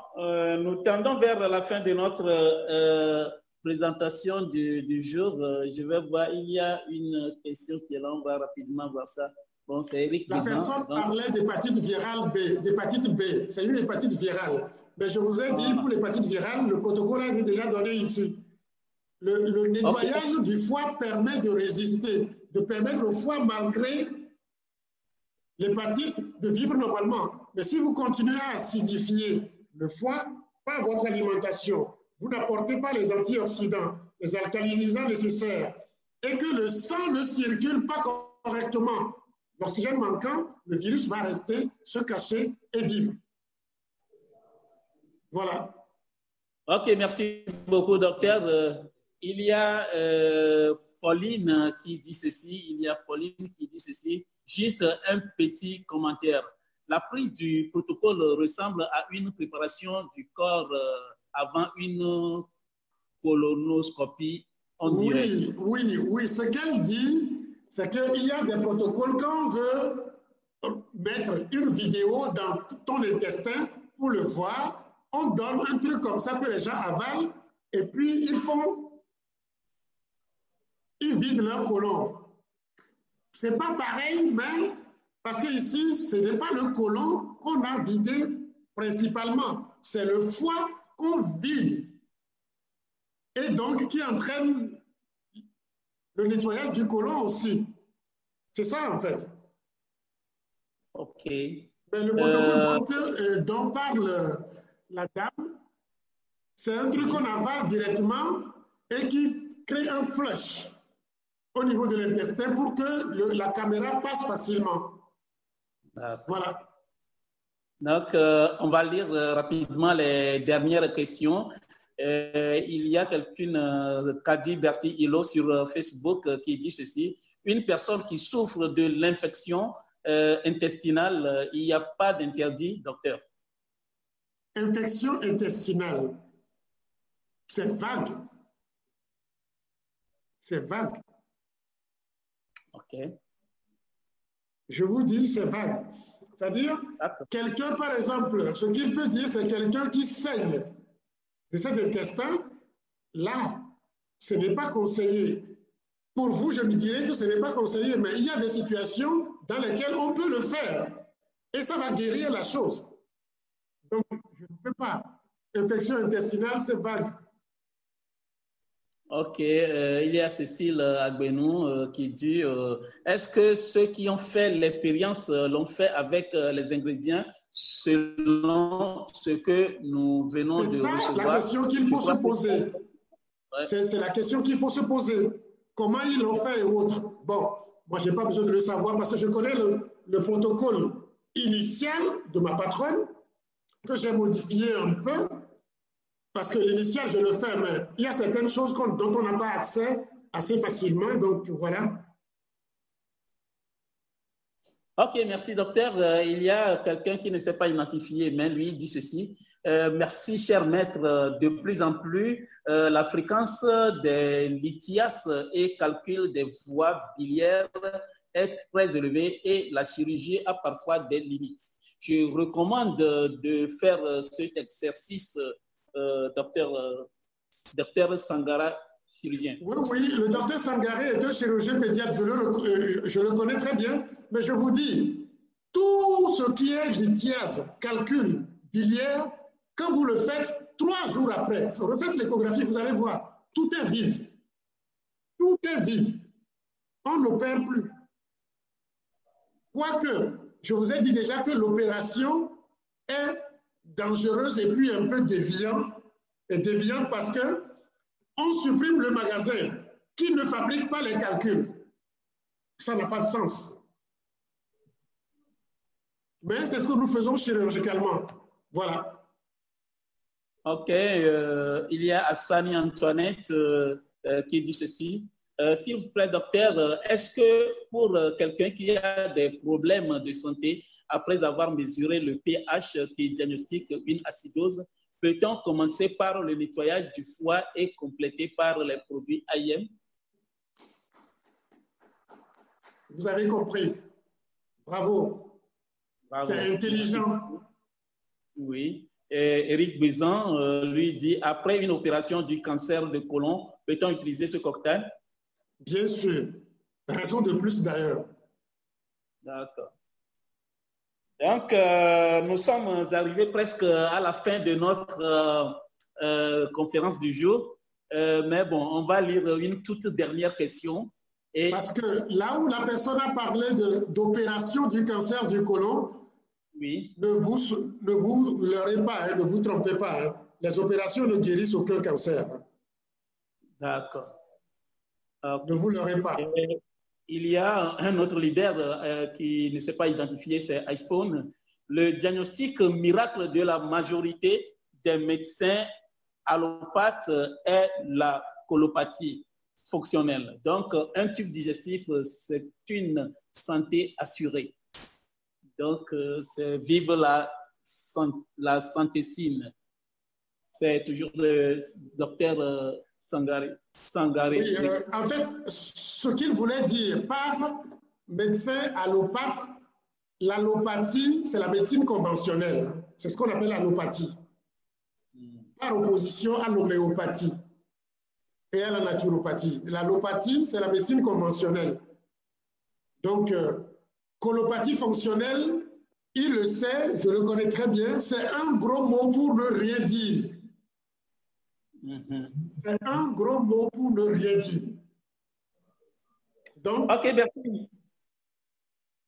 nous tendons vers la fin de notre présentation du jour. Je vais voir, il y a une question qui est là, on va rapidement voir ça. Bon, c'est Eric La personne parlait d'hépatite virale B, d'hépatite B. C'est une hépatite virale. Mais je vous ai dit, pour l'hépatite virale, le protocole a été déjà donné ici. Le nettoyage du foie permet de résister, de permettre au foie, malgré l'hépatite, de vivre normalement. Mais si vous continuez à acidifier le foie par votre alimentation, vous n'apportez pas les antioxydants, les alcalinisants nécessaires, et que le sang ne circule pas correctement, l'oxygène manquant, le virus va rester, se cacher et vivre. Voilà. Ok, merci beaucoup, docteur. Il y a Pauline qui dit ceci, juste un petit commentaire. La prise du protocole ressemble à une préparation du corps avant une colonoscopie, on dirait. Oui. Ce qu'elle dit, c'est qu'il y a des protocoles quand on veut mettre une vidéo dans ton intestin pour le voir. On donne un truc comme ça que les gens avalent et puis ils vident leur côlon. Ce n'est pas pareil, mais parce qu'ici, ce n'est pas le côlon qu'on a vidé principalement, c'est le foie qu'on vide et donc qui entraîne le nettoyage du côlon aussi. C'est ça en fait. Ok. Mais le protocole dont parle la dame, c'est un truc qu'on avale directement et qui crée un flush au niveau de l'intestin pour que la caméra passe facilement. Voilà. Donc, on va lire rapidement les dernières questions. Il y a quelqu'un, Kadi Berti Hilo, sur Facebook qui dit ceci. Une personne qui souffre de l'infection intestinale, il n'y a pas d'interdit, docteur? Infection intestinale, c'est vague. C'est vague. OK. Je vous dis, c'est vague. C'est-à-dire, quelqu'un, par exemple, ce qu'il peut dire, c'est quelqu'un qui saigne de cet intestin. Là, ce n'est pas conseillé. Pour vous, je me dirais que ce n'est pas conseillé, mais il y a des situations dans lesquelles on peut le faire. Et ça va guérir la chose. Donc, je ne peux pas. Infection intestinale, c'est vague. Ok, il y a Cécile Agbenou qui dit est-ce que ceux qui ont fait l'expérience l'ont fait avec les ingrédients selon ce que nous venons de recevoir? C'est la question qu'il faut se poser. Ouais. C'est la question qu'il faut se poser. Comment ils l'ont fait et autres? Bon, moi, je n'ai pas besoin de le savoir parce que je connais le protocole initial de ma patronne que j'ai modifié un peu. Parce que l'initial, je le fais, mais il y a certaines choses dont on n'a pas accès assez facilement. Donc, voilà. OK, merci, docteur. Il y a quelqu'un qui ne s'est pas identifié, mais lui dit ceci. Merci, cher maître. De plus en plus, la fréquence des lithiases et calcul des voies biliaires est très élevée et la chirurgie a parfois des limites. Je recommande de faire cet exercice docteur Sangara, chirurgien. Oui, le docteur Sangara est un chirurgien pédiatre, je le connais très bien, mais je vous dis, tout ce qui est lithiase, calcul, biliaire, quand vous le faites, 3 jours après, refaites l'échographie, vous allez voir, tout est vide. Tout est vide. On n'opère plus. Quoique, je vous ai dit déjà que l'opération est dangereuse et puis un peu déviante parce que on supprime le magasin qui ne fabrique pas les calculs. Ça n'a pas de sens. Mais c'est ce que nous faisons chirurgicalement. Voilà. OK. Il y a Assani Antoinette qui dit ceci. S'il vous plaît, docteur, est-ce que pour quelqu'un qui a des problèmes de santé, après avoir mesuré le pH qui diagnostique une acidose, peut-on commencer par le nettoyage du foie et compléter par les produits AIM? Vous avez compris. Bravo. C'est intelligent. Oui. Et Eric Bézan, lui dit, après une opération du cancer de côlon, peut-on utiliser ce cocktail? Bien sûr. Raison de plus d'ailleurs. D'accord. Donc, nous sommes arrivés presque à la fin de notre conférence du jour. Mais bon, on va lire une toute dernière question. Et... Parce que là où la personne a parlé d'opération du cancer du côlon, oui. Ne vous leurrez pas, hein, ne vous trompez pas. Hein. Les opérations ne guérissent aucun cancer. D'accord. Ne vous leurrez pas. Et il y a un autre leader qui ne s'est pas identifié, c'est iPhone. Le diagnostic miracle de la majorité des médecins allopathes est la colopathie fonctionnelle. Donc, un tube digestif, c'est une santé assurée. Donc, c'est vive la santécine. C'est toujours le docteur Sangaré. Oui, en fait, ce qu'il voulait dire par médecin allopathe, l'allopathie, c'est la médecine conventionnelle. C'est ce qu'on appelle l'allopathie. Par opposition à l'homéopathie et à la naturopathie. L'allopathie, c'est la médecine conventionnelle. Donc, colopathie fonctionnelle, il le sait, je le connais très bien, c'est un gros mot pour ne rien dire. C'est un gros mot pour ne rien dire. Donc, ok, merci.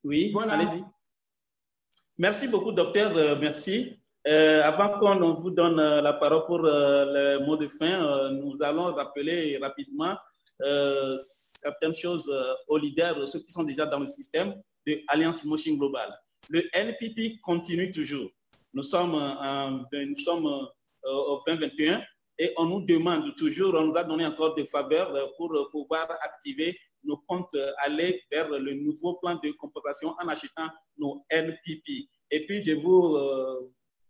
Oui, voilà. Allez-y. Merci beaucoup, docteur. Merci. Avant qu'on vous donne la parole pour le mot de fin, nous allons rappeler rapidement certaines choses aux leaders, ceux qui sont déjà dans le système de Alliance Motion Global. Le NPP continue toujours. Nous sommes au 2021 et on nous demande toujours, on nous a donné encore des faveurs pour pouvoir activer nos comptes, aller vers le nouveau plan de compensation en achetant nos NPP. Et puis, je vous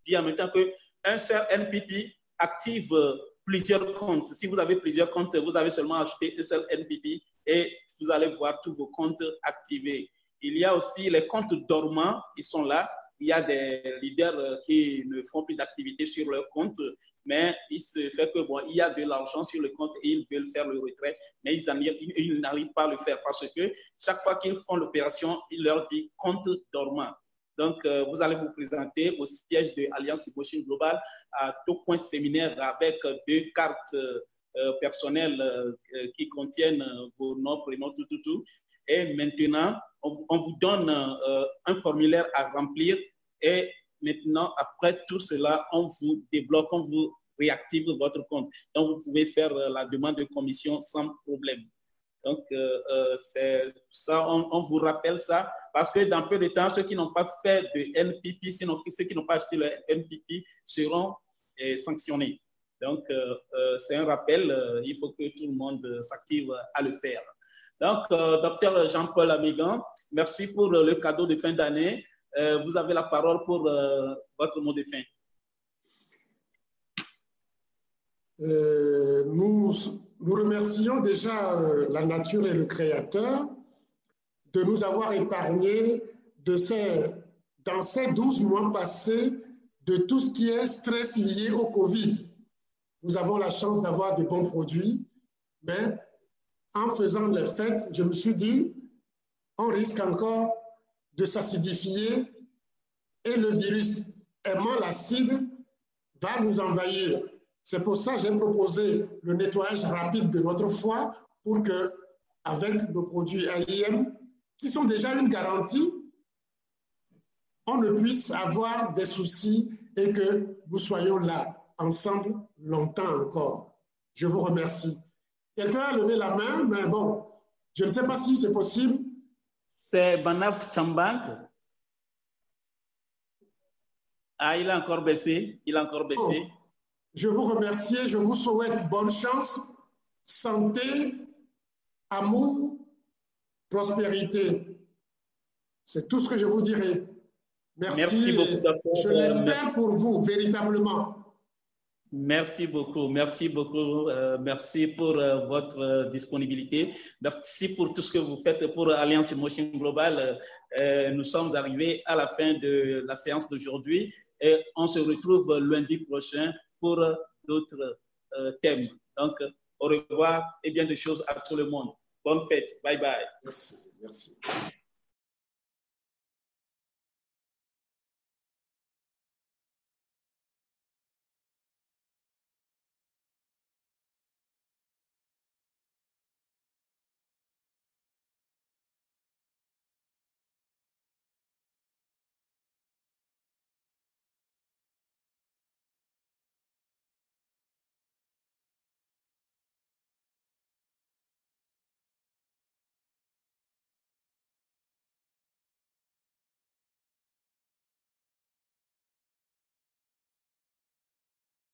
dis en même temps qu'un seul NPP active plusieurs comptes. Si vous avez plusieurs comptes, vous avez seulement acheté un seul NPP et vous allez voir tous vos comptes activés. Il y a aussi les comptes dormants, ils sont là. Il y a des leaders qui ne font plus d'activité sur leur compte, mais il se fait que bon, il y a de l'argent sur le compte et ils veulent faire le retrait, mais ils n'arrivent pas à le faire parce que chaque fois qu'ils font l'opération, il leur dit compte dormant. Donc, vous allez vous présenter au siège de Alliance Motion Global à Tocoin Séminaire avec 2 cartes personnelles qui contiennent vos noms, prénoms, tout. Et maintenant, on vous donne un formulaire à remplir et maintenant, après tout cela, on vous débloque, on vous réactive votre compte. Donc, vous pouvez faire la demande de commission sans problème. Donc, c'est ça, on vous rappelle ça parce que dans peu de temps, ceux qui n'ont pas fait de NPP, sinon ceux qui n'ont pas acheté le NPP seront sanctionnés. Donc, c'est un rappel, il faut que tout le monde s'active à le faire. Donc, docteur Jean-Paul Amégan, merci pour le cadeau de fin d'année. Vous avez la parole pour votre mot de fin. Nous remercions déjà la nature et le Créateur de nous avoir épargnés dans ces 12 mois passés de tout ce qui est stress lié au Covid. Nous avons la chance d'avoir de bons produits, mais en faisant les fêtes, je me suis dit, on risque encore de s'acidifier et le virus aimant l'acide va nous envahir. C'est pour ça que j'ai proposé le nettoyage rapide de notre foie pour que, avec nos produits AIM, qui sont déjà une garantie, on ne puisse avoir des soucis et que nous soyons là ensemble longtemps encore. Je vous remercie. Quelqu'un a levé la main, mais bon, je ne sais pas si c'est possible. C'est Banaf Chambang. Ah, il a encore baissé. Il a encore baissé. Oh. Je vous remercie, je vous souhaite bonne chance, santé, amour, prospérité. C'est tout ce que je vous dirai. Merci beaucoup. Je l'espère pour vous, véritablement. Merci beaucoup. Merci pour votre disponibilité. Merci pour tout ce que vous faites pour Alliance Motion Global. Nous sommes arrivés à la fin de la séance d'aujourd'hui et on se retrouve lundi prochain pour d'autres thèmes. Donc, au revoir et bien de choses à tout le monde. Bonne fête. Bye bye. Merci.